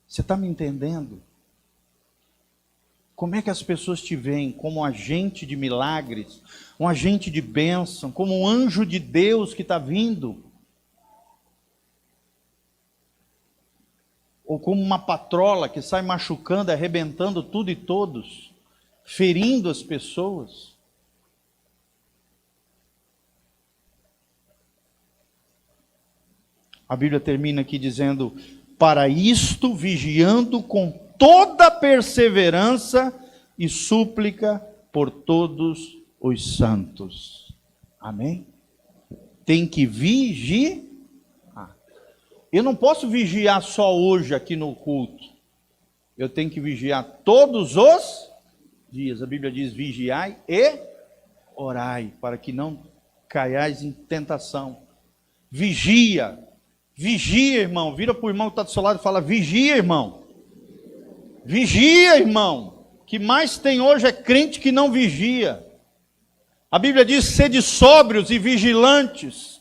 você está me entendendo? Como é que as pessoas te veem? Como um agente de milagres, um agente de bênção, como um anjo de Deus que está vindo? Ou como uma patrola que sai machucando, arrebentando tudo e todos, ferindo as pessoas? A Bíblia termina aqui dizendo: para isto vigiando com toda perseverança e súplica por todos os santos. Amém? Tem que vigiar. Eu não posso vigiar só hoje aqui no culto. Eu tenho que vigiar todos os dias. A Bíblia diz: vigiai e orai, para que não caiais em tentação. Vigia. Vigia, irmão. Vira para o irmão que está do seu lado e fala: vigia, irmão. Vigia, irmão. O que mais tem hoje é crente que não vigia. A Bíblia diz: sede sóbrios e vigilantes.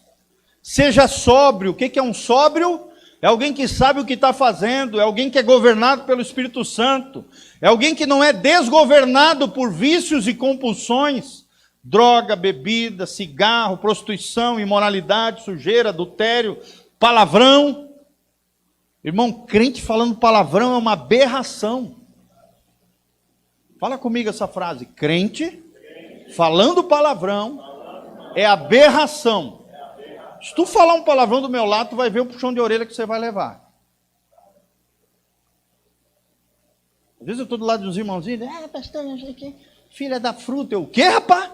Seja sóbrio. O que é um sóbrio? É alguém que sabe o que está fazendo. É alguém que é governado pelo Espírito Santo. É alguém que não é desgovernado por vícios e compulsões. Droga, bebida, cigarro, prostituição, imoralidade, sujeira, adultério, palavrão. Irmão, crente falando palavrão é uma aberração. Fala comigo essa frase: crente falando palavrão é aberração. Se tu falar um palavrão do meu lado, tu vai ver o puxão de orelha que você vai levar. Às vezes eu estou do lado dos irmãozinhos, pastor, não sei o que, filha da fruta. Eu, o quê, rapaz?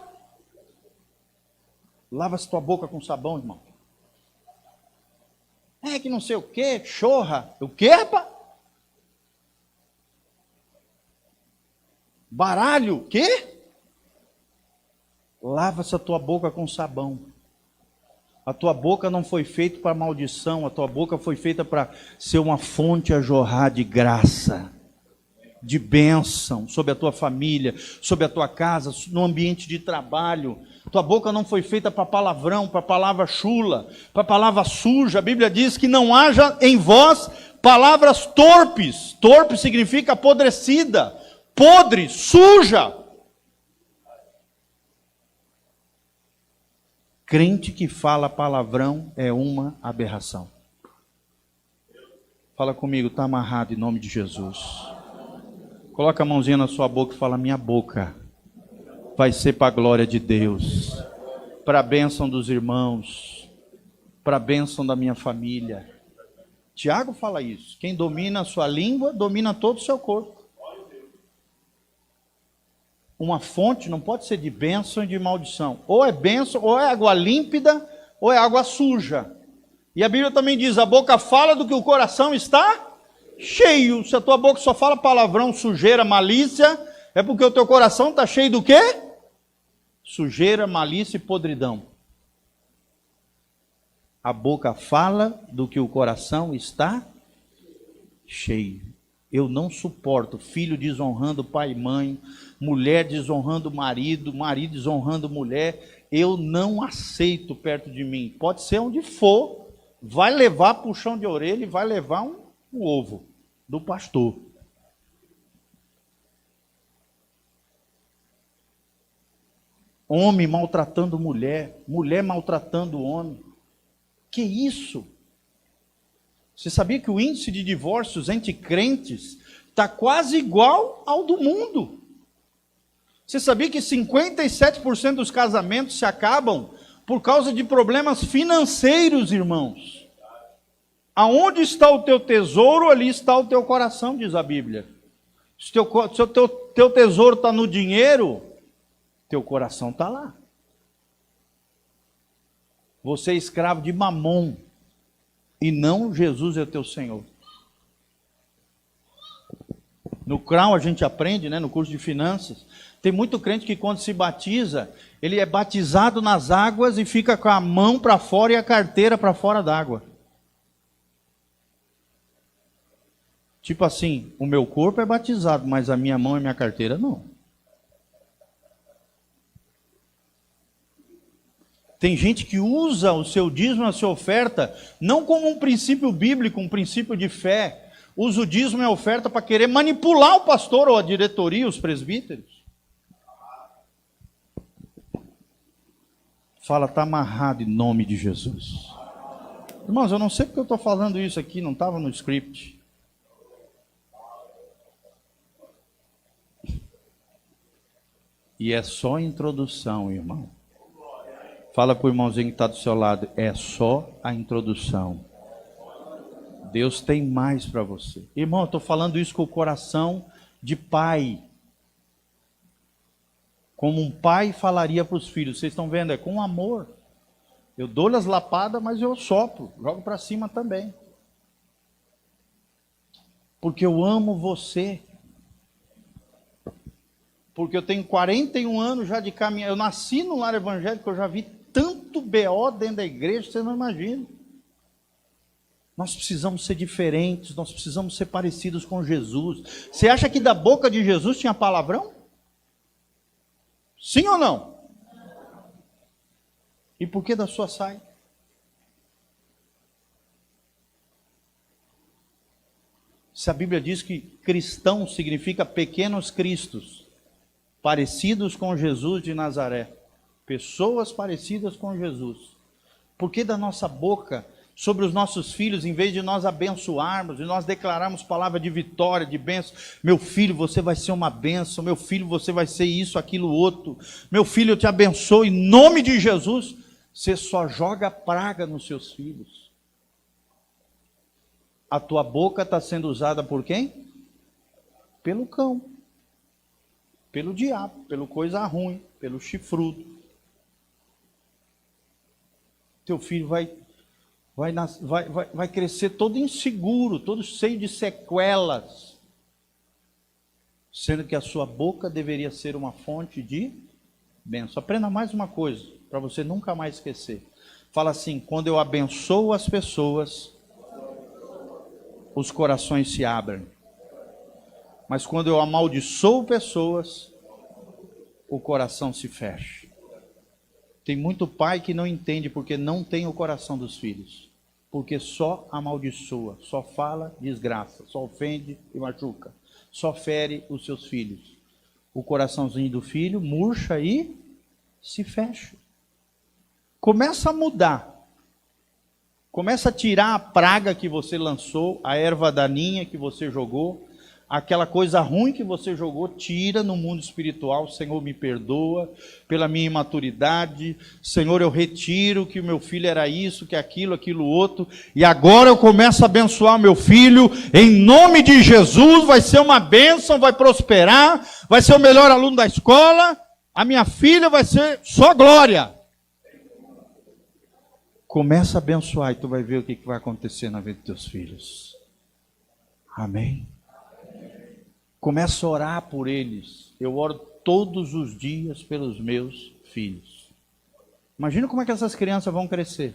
Lava-se tua boca com sabão, irmão. É que não sei o que, chorra. O quê, rapaz? Baralho, o quê? Lava-se a tua boca com sabão. A tua boca não foi feita para maldição, a tua boca foi feita para ser uma fonte a jorrar de graça, de bênção sobre a tua família, sobre a tua casa, no ambiente de trabalho. Tua boca não foi feita para palavrão, para palavra chula, para palavra suja. A Bíblia diz que não haja em vós palavras torpes. Torpe significa apodrecida, podre, suja. Crente que fala palavrão é uma aberração. Fala comigo, está amarrado em nome de Jesus. Coloca a mãozinha na sua boca e fala: minha boca vai ser para a glória de Deus, para a bênção dos irmãos, para a bênção da minha família. Tiago fala isso: quem domina a sua língua, domina todo o seu corpo. Uma fonte não pode ser de bênção e de maldição. Ou é bênção, ou é água límpida, ou é água suja. E a Bíblia também diz: a boca fala do que o coração está cheio. Se a tua boca só fala palavrão, sujeira, malícia, é porque o teu coração está cheio do quê? Sujeira, malícia e podridão. A boca fala do que o coração está cheio. Eu não suporto filho desonrando pai e mãe, mulher desonrando marido, marido desonrando mulher. Eu não aceito perto de mim. Pode ser onde for, vai levar puxão de orelha e vai levar um ovo do pastor. Homem maltratando mulher, mulher maltratando homem. Que isso? Você sabia que o índice de divórcios entre crentes está quase igual ao do mundo? Você sabia que 57% dos casamentos se acabam por causa de problemas financeiros, irmãos? Aonde está o teu tesouro, ali está o teu coração, diz a Bíblia. Se o teu tesouro está no dinheiro, teu coração está lá. Você é escravo de Mamon, e não Jesus é teu Senhor. No Crown a gente aprende, no curso de finanças, tem muito crente que quando se batiza, ele é batizado nas águas e fica com a mão para fora e a carteira para fora d'água. Tipo assim, o meu corpo é batizado, mas a minha mão e minha carteira não. Tem gente que usa o seu dízimo, a sua oferta, não como um princípio bíblico, um princípio de fé. Usa o dízimo e a oferta para querer manipular o pastor ou a diretoria, os presbíteros. Fala, está amarrado em nome de Jesus. Irmãos, eu não sei porque eu estou falando isso aqui, não estava no script. E é só introdução, irmão. Fala para o irmãozinho que está do seu lado, é só a introdução. Deus tem mais para você. Irmão, eu estou falando isso com o coração de pai. Como um pai falaria para os filhos. Vocês estão vendo? É com amor. Eu dou-lhe as lapadas, mas eu sopro. Jogo para cima também. Porque eu amo você. Porque eu tenho 41 anos já de caminhar. Eu nasci no lar evangélico, eu já vi tanto BO dentro da igreja, você não imagina. Nós precisamos ser diferentes, nós precisamos ser parecidos com Jesus. Você acha que da boca de Jesus tinha palavrão? Sim ou não? E por que da sua sai? Se a Bíblia diz que cristão significa pequenos cristos, parecidos com Jesus de Nazaré. Pessoas parecidas com Jesus. Por que da nossa boca, sobre os nossos filhos, em vez de nós abençoarmos, e nós declararmos palavra de vitória, de bênção, meu filho, você vai ser uma bênção, meu filho, você vai ser isso, aquilo, outro, meu filho, eu te abençoo, em nome de Jesus, você só joga praga nos seus filhos. A tua boca está sendo usada por quem? Pelo cão. Pelo diabo, pelo coisa ruim, pelo chifrudo. Teu filho vai crescer todo inseguro, todo cheio de sequelas. Sendo que a sua boca deveria ser uma fonte de bênção. Aprenda mais uma coisa, para você nunca mais esquecer. Fala assim, quando eu abençoo as pessoas, os corações se abrem. Mas quando eu amaldiçoo pessoas, o coração se fecha. Tem muito pai que não entende porque não tem o coração dos filhos. Porque só amaldiçoa, só fala desgraça, só ofende e machuca. Só fere os seus filhos. O coraçãozinho do filho murcha e se fecha. Começa a mudar. Começa a tirar a praga que você lançou, a erva daninha que você jogou. Aquela coisa ruim que você jogou, tira no mundo espiritual. Senhor, me perdoa pela minha imaturidade. Senhor, eu retiro que o meu filho era isso, que aquilo, aquilo outro. E agora eu começo a abençoar meu filho. Em nome de Jesus, vai ser uma bênção, vai prosperar. Vai ser o melhor aluno da escola. A minha filha vai ser só glória. Começa a abençoar e tu vai ver o que vai acontecer na vida dos teus filhos. Amém? Começa a orar por eles. Eu oro todos os dias pelos meus filhos. Imagina como é que essas crianças vão crescer.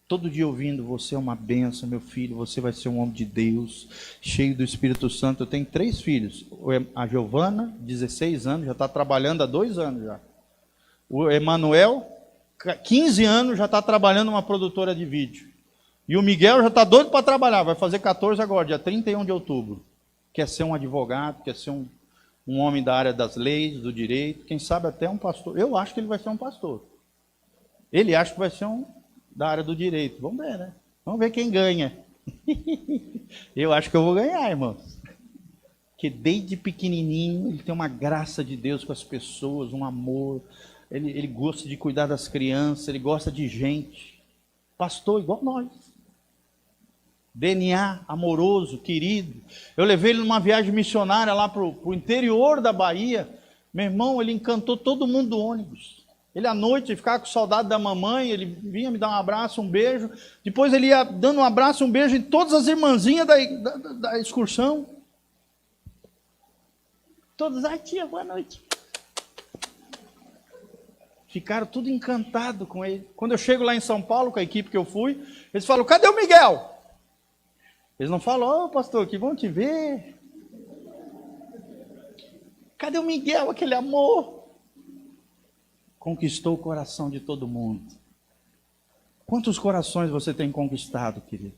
Todo dia ouvindo, você é uma bênção, meu filho, você vai ser um homem de Deus, cheio do Espírito Santo. Eu tenho 3 filhos. A Giovana, 16 anos, já está trabalhando há 2 anos já. O Emanuel, 15 anos, já está trabalhando numa produtora de vídeo. E o Miguel já está doido para trabalhar, vai fazer 14 agora, dia 31 de outubro. Quer ser um advogado, quer ser um homem da área das leis, do direito, quem sabe até um pastor. Eu acho que ele vai ser um pastor. Ele acha que vai ser da área do direito. Vamos ver, né? Vamos ver quem ganha. Eu acho que eu vou ganhar, irmãos. Porque desde pequenininho ele tem uma graça de Deus com as pessoas, um amor. Ele gosta de cuidar das crianças, ele gosta de gente. Pastor igual nós. DNA, amoroso, querido. Eu levei ele numa viagem missionária lá para o interior da Bahia. Meu irmão, ele encantou todo mundo do ônibus. Ele à noite ficava com saudade da mamãe, ele vinha me dar um abraço, um beijo. Depois ele ia dando um abraço, um beijo em todas as irmãzinhas da excursão. Todos, ai tia, boa noite. Ficaram tudo encantados com ele. Quando eu chego lá em São Paulo, com a equipe que eu fui, eles falam, cadê o Miguel? Eles não falam, ô pastor, que bom te ver. Cadê o Miguel, aquele amor? Conquistou o coração de todo mundo. Quantos corações você tem conquistado, querido?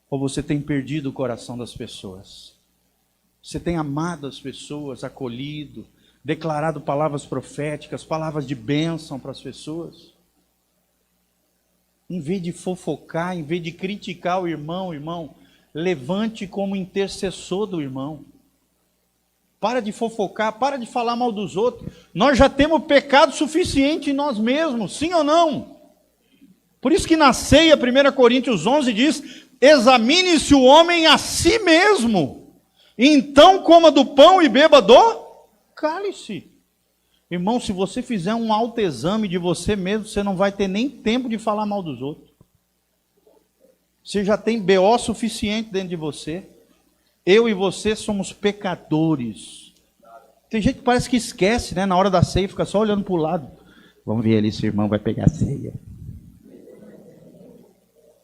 Ou você tem perdido o coração das pessoas? Você tem amado as pessoas, acolhido, declarado palavras proféticas, palavras de bênção para as pessoas? Em vez de fofocar, em vez de criticar o irmão, levante como intercessor do irmão. Para de fofocar, para de falar mal dos outros. Nós já temos pecado suficiente em nós mesmos, sim ou não? Por isso que na ceia, 1 Coríntios 11 diz, examine-se o homem a si mesmo, então coma do pão e beba do cálice. Irmão, se você fizer um autoexame de você mesmo, você não vai ter nem tempo de falar mal dos outros. Você já tem BO suficiente dentro de você. Eu e você somos pecadores. Tem gente que parece que esquece, né? Na hora da ceia, fica só olhando para o lado. Vamos ver ali se o irmão vai pegar a ceia.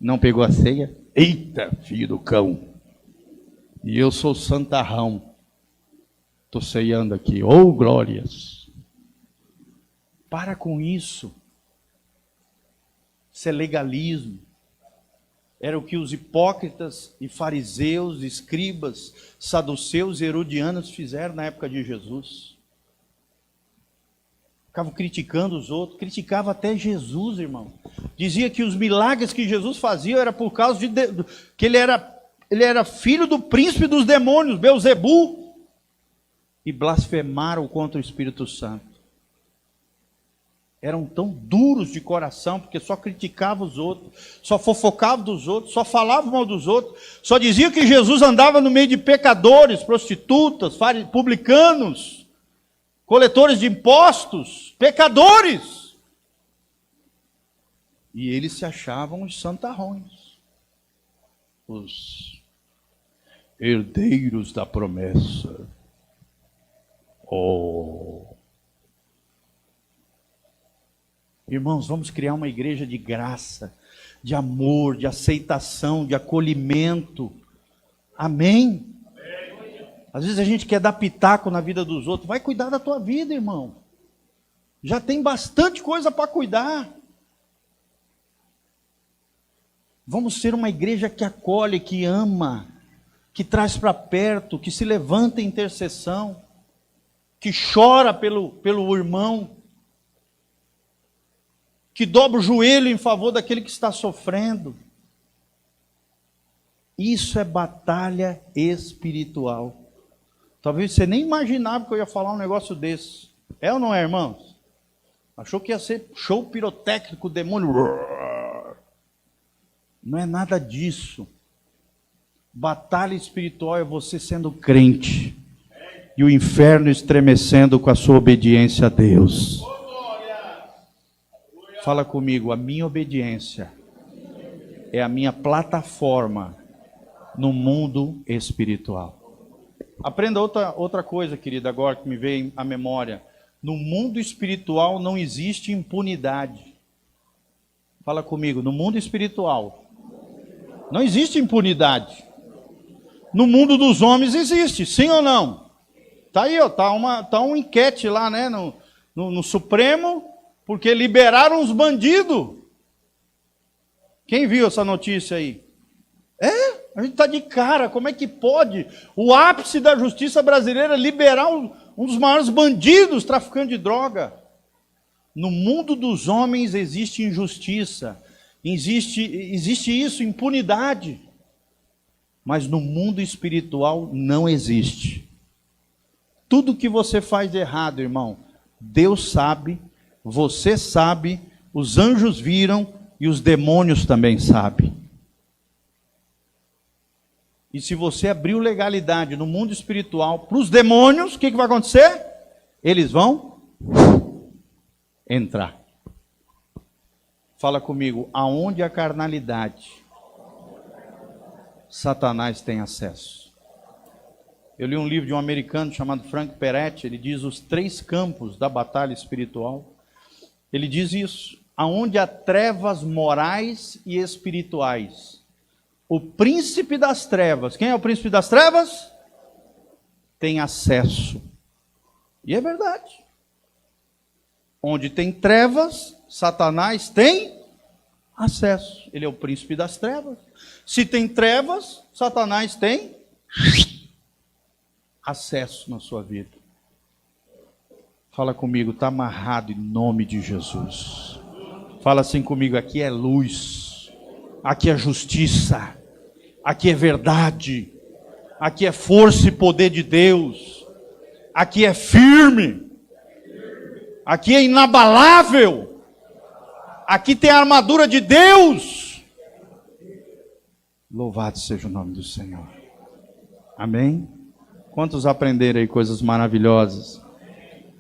Não pegou a ceia? Eita, filho do cão. E eu sou santarrão. Estou ceando aqui. Oh, glórias. Para com isso. Isso é legalismo. Era o que os hipócritas e fariseus, escribas, saduceus e herodianos fizeram na época de Jesus. Ficavam criticando os outros, criticava até Jesus, irmão. Dizia que os milagres que Jesus fazia era por causa que ele era filho do príncipe dos demônios, Belzebu, e blasfemaram contra o Espírito Santo. Eram tão duros de coração, porque só criticavam os outros, só fofocavam dos outros, só falavam mal dos outros, só diziam que Jesus andava no meio de pecadores, prostitutas, publicanos, coletores de impostos, pecadores. E eles se achavam os santarrões, os herdeiros da promessa. Oh! Irmãos, vamos criar uma igreja de graça, de amor, de aceitação, de acolhimento. Amém? Às vezes a gente quer dar pitaco na vida dos outros. Vai cuidar da tua vida, irmão. Já tem bastante coisa para cuidar. Vamos ser uma igreja que acolhe, que ama, que traz para perto, que se levanta em intercessão, que chora pelo irmão, que dobra o joelho em favor daquele que está sofrendo. Isso é batalha espiritual. Talvez você nem imaginava que eu ia falar um negócio desse. É ou não é, irmãos? Achou que ia ser show pirotécnico, demônio. Não é nada disso. Batalha espiritual é você sendo crente e o inferno estremecendo com a sua obediência a Deus. Fala comigo, a minha obediência é a minha plataforma no mundo espiritual. Aprenda outra coisa, querida, agora que me veio à memória. No mundo espiritual não existe impunidade. Fala comigo, no mundo espiritual não existe impunidade. No mundo dos homens existe, sim ou não? Tá aí, ó, tá uma enquete lá, né, no Supremo, porque liberaram os bandidos. Quem viu essa notícia aí? A gente está de cara, como é que pode o ápice da justiça brasileira liberar um dos maiores bandidos, traficante de droga? No mundo dos homens existe injustiça, existe isso, impunidade. Mas no mundo espiritual não existe. Tudo que você faz de errado, irmão, Deus sabe, você sabe, os anjos viram e os demônios também sabem. E se você abriu legalidade no mundo espiritual para os demônios, o que vai acontecer? Eles vão entrar. Fala comigo, aonde a carnalidade, Satanás tem acesso. Eu li um livro de um americano chamado Frank Peretti, ele diz os 3 campos da batalha espiritual. Ele diz isso, aonde há trevas morais e espirituais. O príncipe das trevas, quem é o príncipe das trevas? Tem acesso. E é verdade. Onde tem trevas, Satanás tem acesso. Ele é o príncipe das trevas. Se tem trevas, Satanás tem acesso na sua vida. Fala comigo, está amarrado em nome de Jesus. Fala assim comigo, aqui é luz, aqui é justiça, aqui é verdade, aqui é força e poder de Deus, aqui é firme, aqui é inabalável, aqui tem a armadura de Deus. Louvado seja o nome do Senhor. Amém? Quantos aprenderam aí coisas maravilhosas?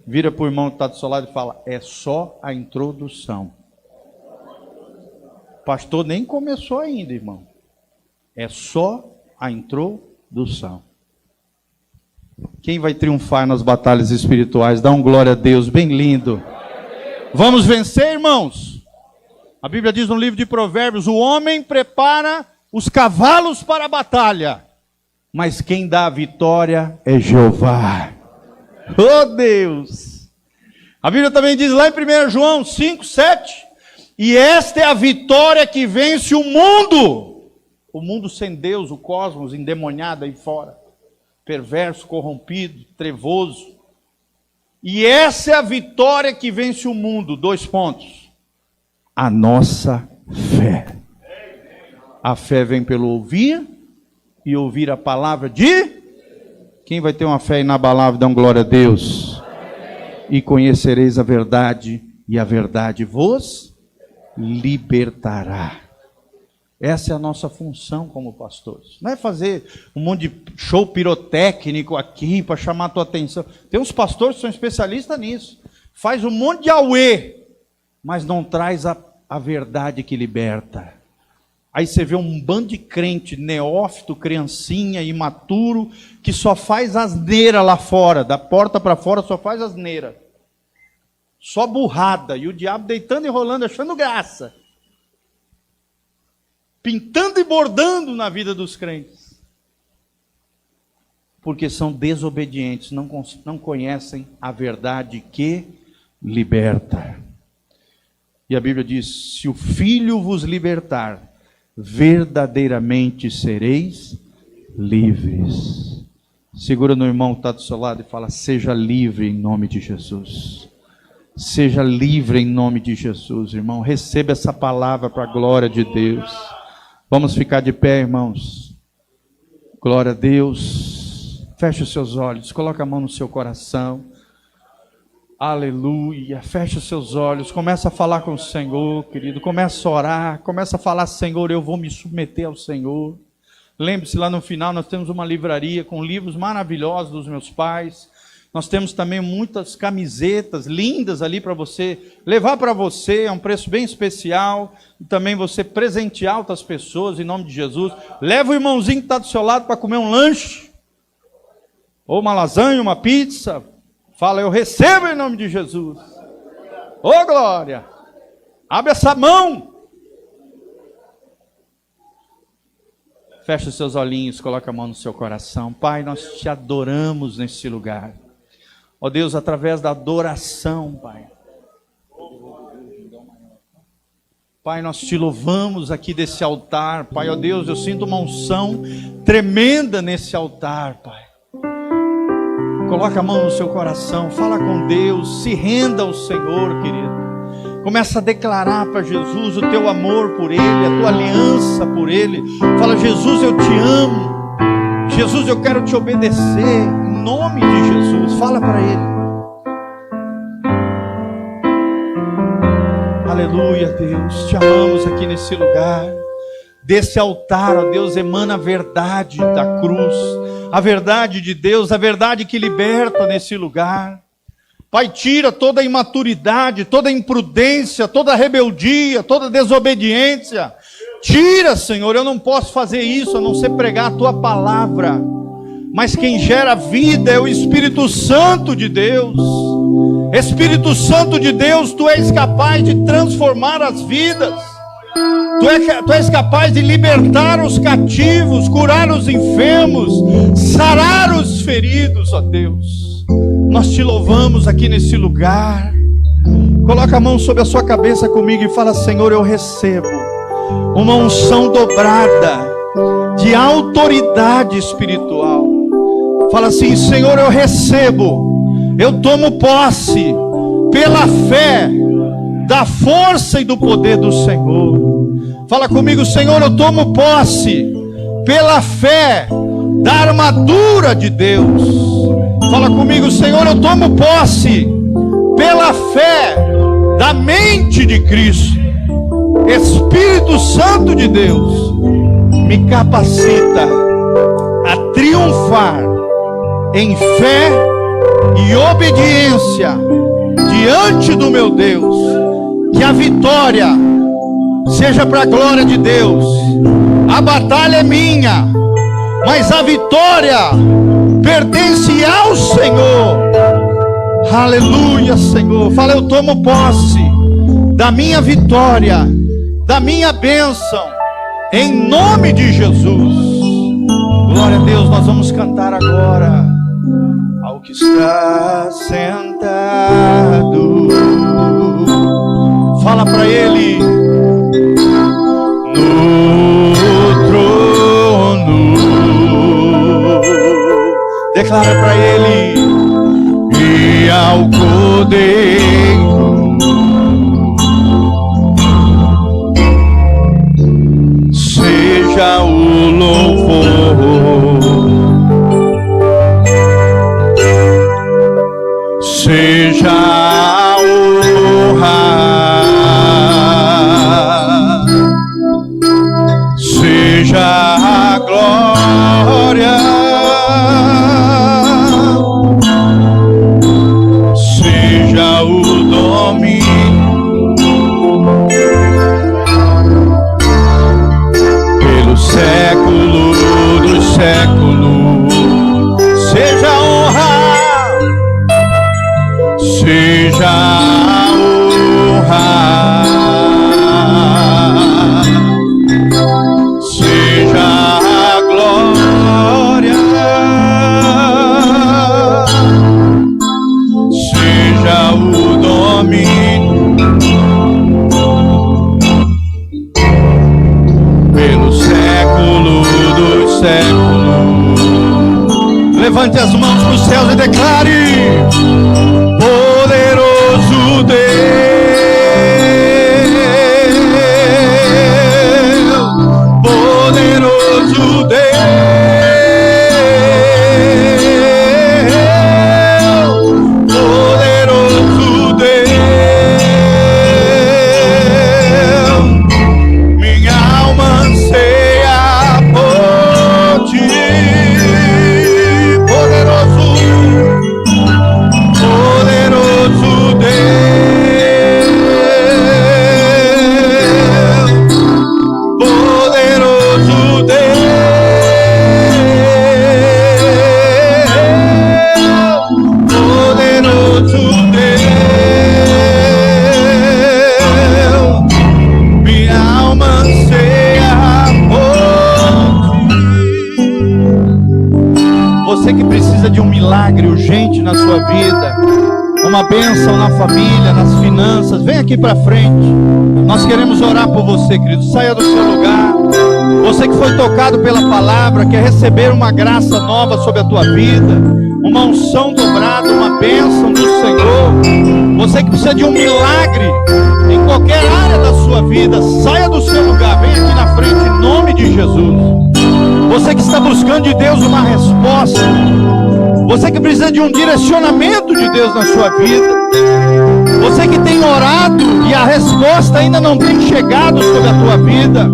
Vira para o irmão que está do seu lado e fala, é só a introdução. Pastor nem começou ainda, irmão. É só a introdução. Quem vai triunfar nas batalhas espirituais? Dá um glória a Deus, bem lindo. Vamos vencer, irmãos? A Bíblia diz no livro de Provérbios, o homem prepara os cavalos para a batalha, mas quem dá a vitória é Jeová. Oh Deus! A Bíblia também diz lá em 1 João 5, 7, e esta é a vitória que vence o mundo sem Deus, o cosmos endemoniado aí fora, perverso, corrompido, trevoso. E essa é a vitória que vence o mundo, 2 pontos. A nossa fé. A fé vem pelo ouvir, e ouvir a palavra de... Quem vai ter uma fé inabalável, dá um glória a Deus. E conhecereis a verdade, e a verdade vos libertará. Essa é a nossa função como pastores. Não é fazer um monte de show pirotécnico aqui para chamar a tua atenção. Tem uns pastores que são especialistas nisso. Faz um monte de auê, mas não traz a verdade que liberta. Aí você vê um bando de crente, neófito, criancinha, imaturo, que só faz asneira lá fora, da porta para fora só faz asneira. Só burrada, e o diabo deitando e rolando, achando graça. Pintando e bordando na vida dos crentes. Porque são desobedientes, não conhecem a verdade que liberta. E a Bíblia diz, se o Filho vos libertar, verdadeiramente sereis livres. Segura no irmão que está do seu lado e fala, seja livre em nome de Jesus. Seja livre em nome de Jesus, irmão. Receba essa palavra para a glória de Deus. Vamos ficar de pé, irmãos. Glória a Deus. Feche os seus olhos, coloque a mão no seu coração. Aleluia. Feche os seus olhos, começa a falar com o Senhor, querido. Começa a orar, começa a falar, Senhor, eu vou me submeter ao Senhor. Lembre-se, lá no final nós temos uma livraria com livros maravilhosos dos meus pais. Nós temos também muitas camisetas lindas ali para você levar para você, é um preço bem especial. E também você presentear outras pessoas em nome de Jesus. Leva o irmãozinho que está do seu lado para comer um lanche, ou uma lasanha, uma pizza. Fala, eu recebo em nome de Jesus. Ô glória! Abre essa mão Feche os seus olhinhos, coloca a mão no seu coração. Pai, nós te adoramos nesse lugar. Ó Deus, através da adoração, Pai. Pai, nós te louvamos aqui desse altar. Pai, ó Deus, eu sinto uma unção tremenda nesse altar, Pai. Coloca a mão no seu coração, fala com Deus, se renda ao Senhor, querido. Começa a declarar para Jesus o teu amor por Ele, a tua aliança por Ele. Fala, Jesus, eu te amo. Jesus, eu quero te obedecer. Em nome de Jesus, fala para Ele. Aleluia, Deus, te amamos aqui nesse lugar. Desse altar, ó Deus, emana a verdade da cruz. A verdade de Deus, a verdade que liberta nesse lugar. Pai, tira toda a imaturidade, toda a imprudência, toda a rebeldia, toda a desobediência. Tira, Senhor, eu não posso fazer isso a não ser pregar a Tua palavra. Mas quem gera vida é o Espírito Santo de Deus. Espírito Santo de Deus, Tu és capaz de transformar as vidas. Tu és capaz de libertar os cativos, curar os enfermos, sarar os feridos, ó Deus. Nós te louvamos aqui nesse lugar. Coloca a mão sobre a sua cabeça comigo e fala, Senhor, eu recebo uma unção dobrada de autoridade espiritual. Fala assim, Senhor, eu recebo, eu tomo posse pela fé da força e do poder do Senhor. Fala comigo, Senhor, eu tomo posse pela fé da armadura de Deus. Fala comigo, Senhor, eu tomo posse pela fé da mente de Cristo. Espírito Santo de Deus, me capacita a triunfar em fé e obediência diante do meu Deus. Que a vitória seja para a glória de Deus. A batalha é minha, mas a vitória pertence ao Senhor. Aleluia, Senhor. Fala, eu tomo posse da minha vitória, da minha bênção, em nome de Jesus. Glória a Deus, nós vamos cantar agora. Ao que está sentado, fala para Ele, no trono, declara para Ele, e ao Cordeiro seja o louvor, seja a honra, seja a glória, seja o domínio pelo século dos séculos, seja a honra, seja a honra, seja a glória, seja o domínio pelo século dos séculos. Levante as mãos para os céus e declare: poderoso Deus, poderoso Deus, poderoso Deus, minha alma anseia por ti, poderoso, poderoso. você que precisa de um milagre urgente na sua vida, uma bênção na família, nas finanças, vem aqui para frente. Nós queremos orar por você, querido. Saia do seu lugar. Você que foi tocado pela palavra, quer receber uma graça nova sobre a tua vida, uma unção dobrada, uma bênção do Senhor. Você que precisa de um milagre em qualquer área da sua vida, saia do seu lugar, vem aqui na frente em nome de Jesus. Você que está buscando de Deus uma resposta, você que precisa de um direcionamento de Deus na sua vida, você que tem orado e a resposta ainda não tem chegado sobre a tua vida,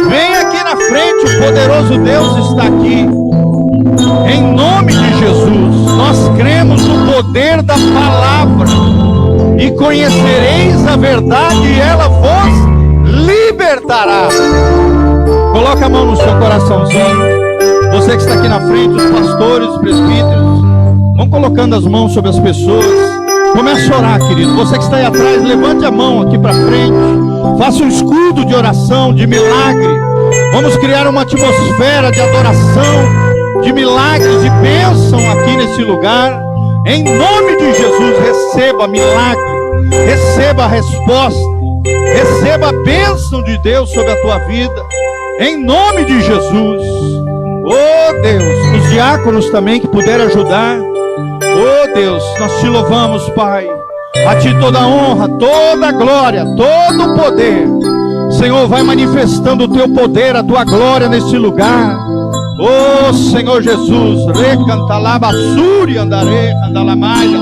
vem aqui na frente, o poderoso Deus está aqui. Em nome de Jesus, nós cremos no poder da palavra. E conhecereis a verdade e ela vos libertará. Coloca a mão no seu coraçãozinho. Você que está aqui na frente, os pastores, os presbíteros, vão colocando as mãos sobre as pessoas. Comece a orar, querido. Você que está aí atrás, levante a mão aqui para frente. Faça um escudo de oração, de milagre. Vamos criar uma atmosfera de adoração, de milagres, de bênção aqui nesse lugar. Em nome de Jesus, receba milagre, receba a resposta, receba a bênção de Deus sobre a tua vida. Em nome de Jesus. Oh Deus, os diáconos também que puderem ajudar. Oh Deus, nós te louvamos, Pai. A ti toda a honra, toda a glória, todo o poder. Senhor, vai manifestando o teu poder, a tua glória nesse lugar. Oh Senhor Jesus, recantalabassuri andarei, andalamaia.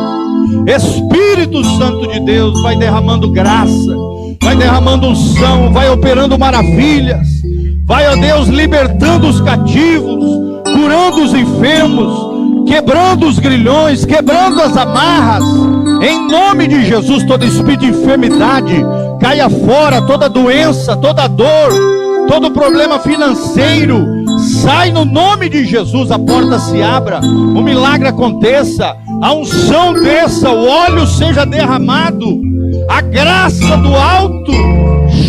Espírito Santo de Deus, vai derramando graça, vai derramando unção, vai operando maravilhas. Vai, ó Deus, libertando os cativos, curando os enfermos, quebrando os grilhões, quebrando as amarras. Em nome de Jesus, todo espírito de enfermidade caia fora, toda doença, toda dor, todo problema financeiro, sai no nome de Jesus. A porta se abra, o milagre aconteça, a unção desça, o óleo seja derramado, a graça do alto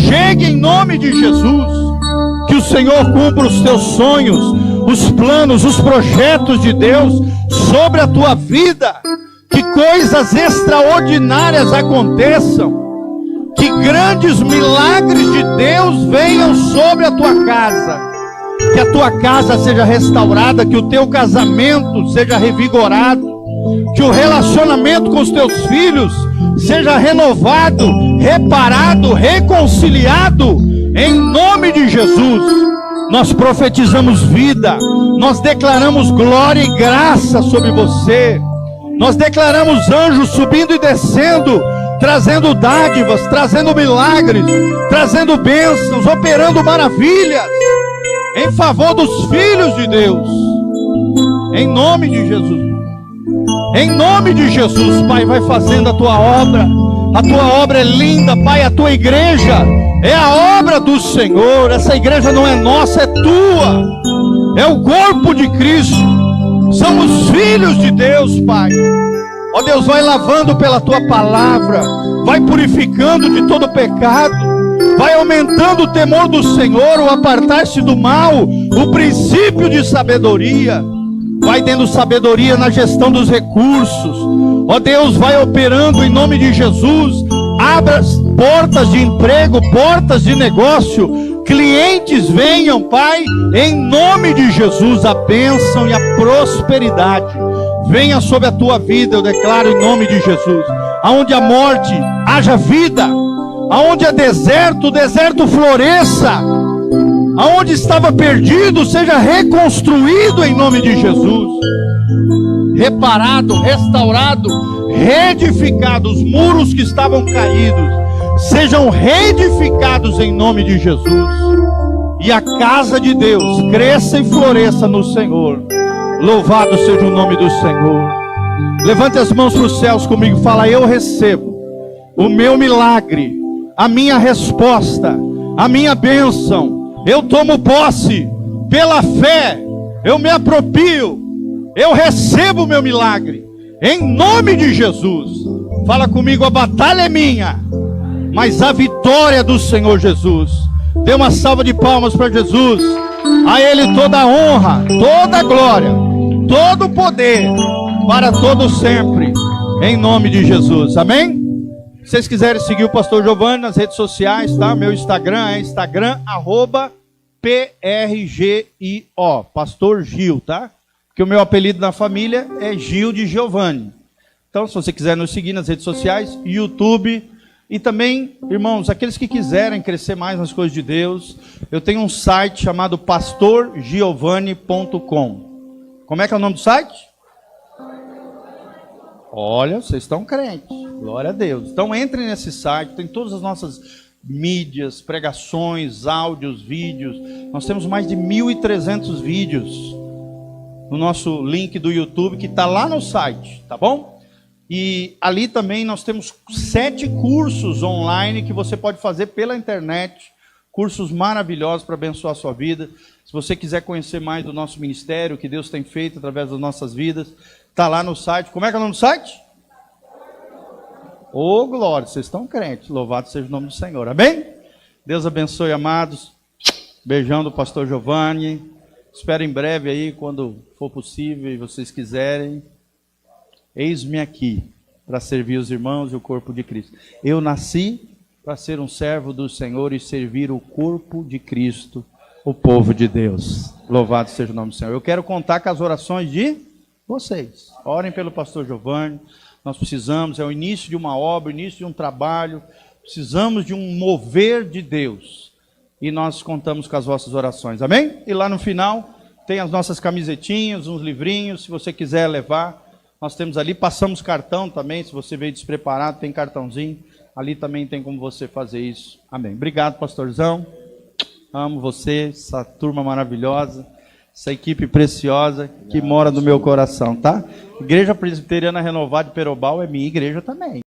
chegue em nome de Jesus. Que o Senhor cumpra os teus sonhos, os planos, os projetos de Deus sobre a tua vida. Que coisas extraordinárias aconteçam, que grandes milagres de Deus venham sobre a tua casa, que a tua casa seja restaurada, que o teu casamento seja revigorado, que o relacionamento com os teus filhos seja renovado, reparado, reconciliado, em nome de Jesus. Nós profetizamos vida, nós declaramos glória e graça sobre você, nós declaramos anjos subindo e descendo, trazendo dádivas, trazendo milagres, trazendo bênçãos, operando maravilhas em favor dos filhos de Deus, em nome de Jesus. Em nome de Jesus, Pai, vai fazendo a tua obra é linda, Pai. A tua igreja é a obra do Senhor. Essa igreja não é nossa, é tua, é o corpo de Cristo, são os filhos de Deus, Pai. Ó Deus, vai lavando pela tua palavra, vai purificando de todo pecado, vai aumentando o temor do Senhor, o apartar-se do mal, o princípio de sabedoria. Vai dando sabedoria na gestão dos recursos. Ó Deus, vai operando em nome de Jesus. Abra as portas de emprego, portas de negócio. Clientes venham, Pai, em nome de Jesus. A bênção e a prosperidade venha sobre a tua vida, eu declaro em nome de Jesus. Aonde a morte, haja vida. Aonde há deserto, o deserto floresça. Aonde estava perdido, seja reconstruído em nome de Jesus. Reparado, restaurado, reedificado. Os muros que estavam caídos sejam reedificados em nome de Jesus. E a casa de Deus cresça e floresça no Senhor. Louvado seja o nome do Senhor. Levante as mãos para os céus comigo. Fala: eu recebo o meu milagre, a minha resposta, a minha bênção. Eu tomo posse, pela fé, eu me aproprio, eu recebo o meu milagre, em nome de Jesus. Fala comigo: a batalha é minha, mas a vitória é do Senhor Jesus. Dê uma salva de palmas para Jesus. A Ele toda a honra, toda a glória, todo o poder, para todo sempre, em nome de Jesus. Amém? Se vocês quiserem seguir o pastor Giovanni nas redes sociais, tá? Meu Instagram é Instagram, @PRGIO, Pastor Gil, tá? Porque o meu apelido na família é Gil de Giovanni. Então, se você quiser nos seguir nas redes sociais, YouTube, e também, irmãos, aqueles que quiserem crescer mais nas coisas de Deus, eu tenho um site chamado pastorgiovanni.com. Como é que é o nome do site? Olha, vocês estão crentes, glória a Deus. Então entrem nesse site, tem todas as nossas mídias, pregações, áudios, vídeos. Nós temos mais de 1.300 vídeos no nosso link do YouTube, que está lá no site, tá bom? E ali também nós temos 7 cursos online que você pode fazer pela internet, cursos maravilhosos para abençoar a sua vida. Se você quiser conhecer mais do nosso ministério, o que Deus tem feito através das nossas vidas, está lá no site. Como é que é o nome do site? Ô, glória, vocês estão crentes, louvado seja o nome do Senhor, amém? Deus abençoe, amados. Beijão do pastor Giovanni. Espero em breve aí, quando for possível e vocês quiserem. Eis-me aqui para servir os irmãos e o corpo de Cristo. Eu nasci para ser um servo do Senhor e servir o corpo de Cristo, o povo de Deus. Louvado seja o nome do Senhor. Eu quero contar com as orações de vocês. Orem pelo pastor Giovanni. Nós precisamos, é o início de uma obra, o início de um trabalho. Precisamos de um mover de Deus. E nós contamos com as vossas orações. Amém? E lá no final tem as nossas camisetinhas, uns livrinhos, se você quiser levar. Nós temos ali, passamos cartão também, se você veio despreparado, tem cartãozinho. Ali também tem como você fazer isso. Amém. Obrigado, pastorzão. Amo você, essa turma maravilhosa, essa equipe preciosa que mora no meu coração, tá? Igreja Presbiteriana Renovada de Perobal é minha igreja também.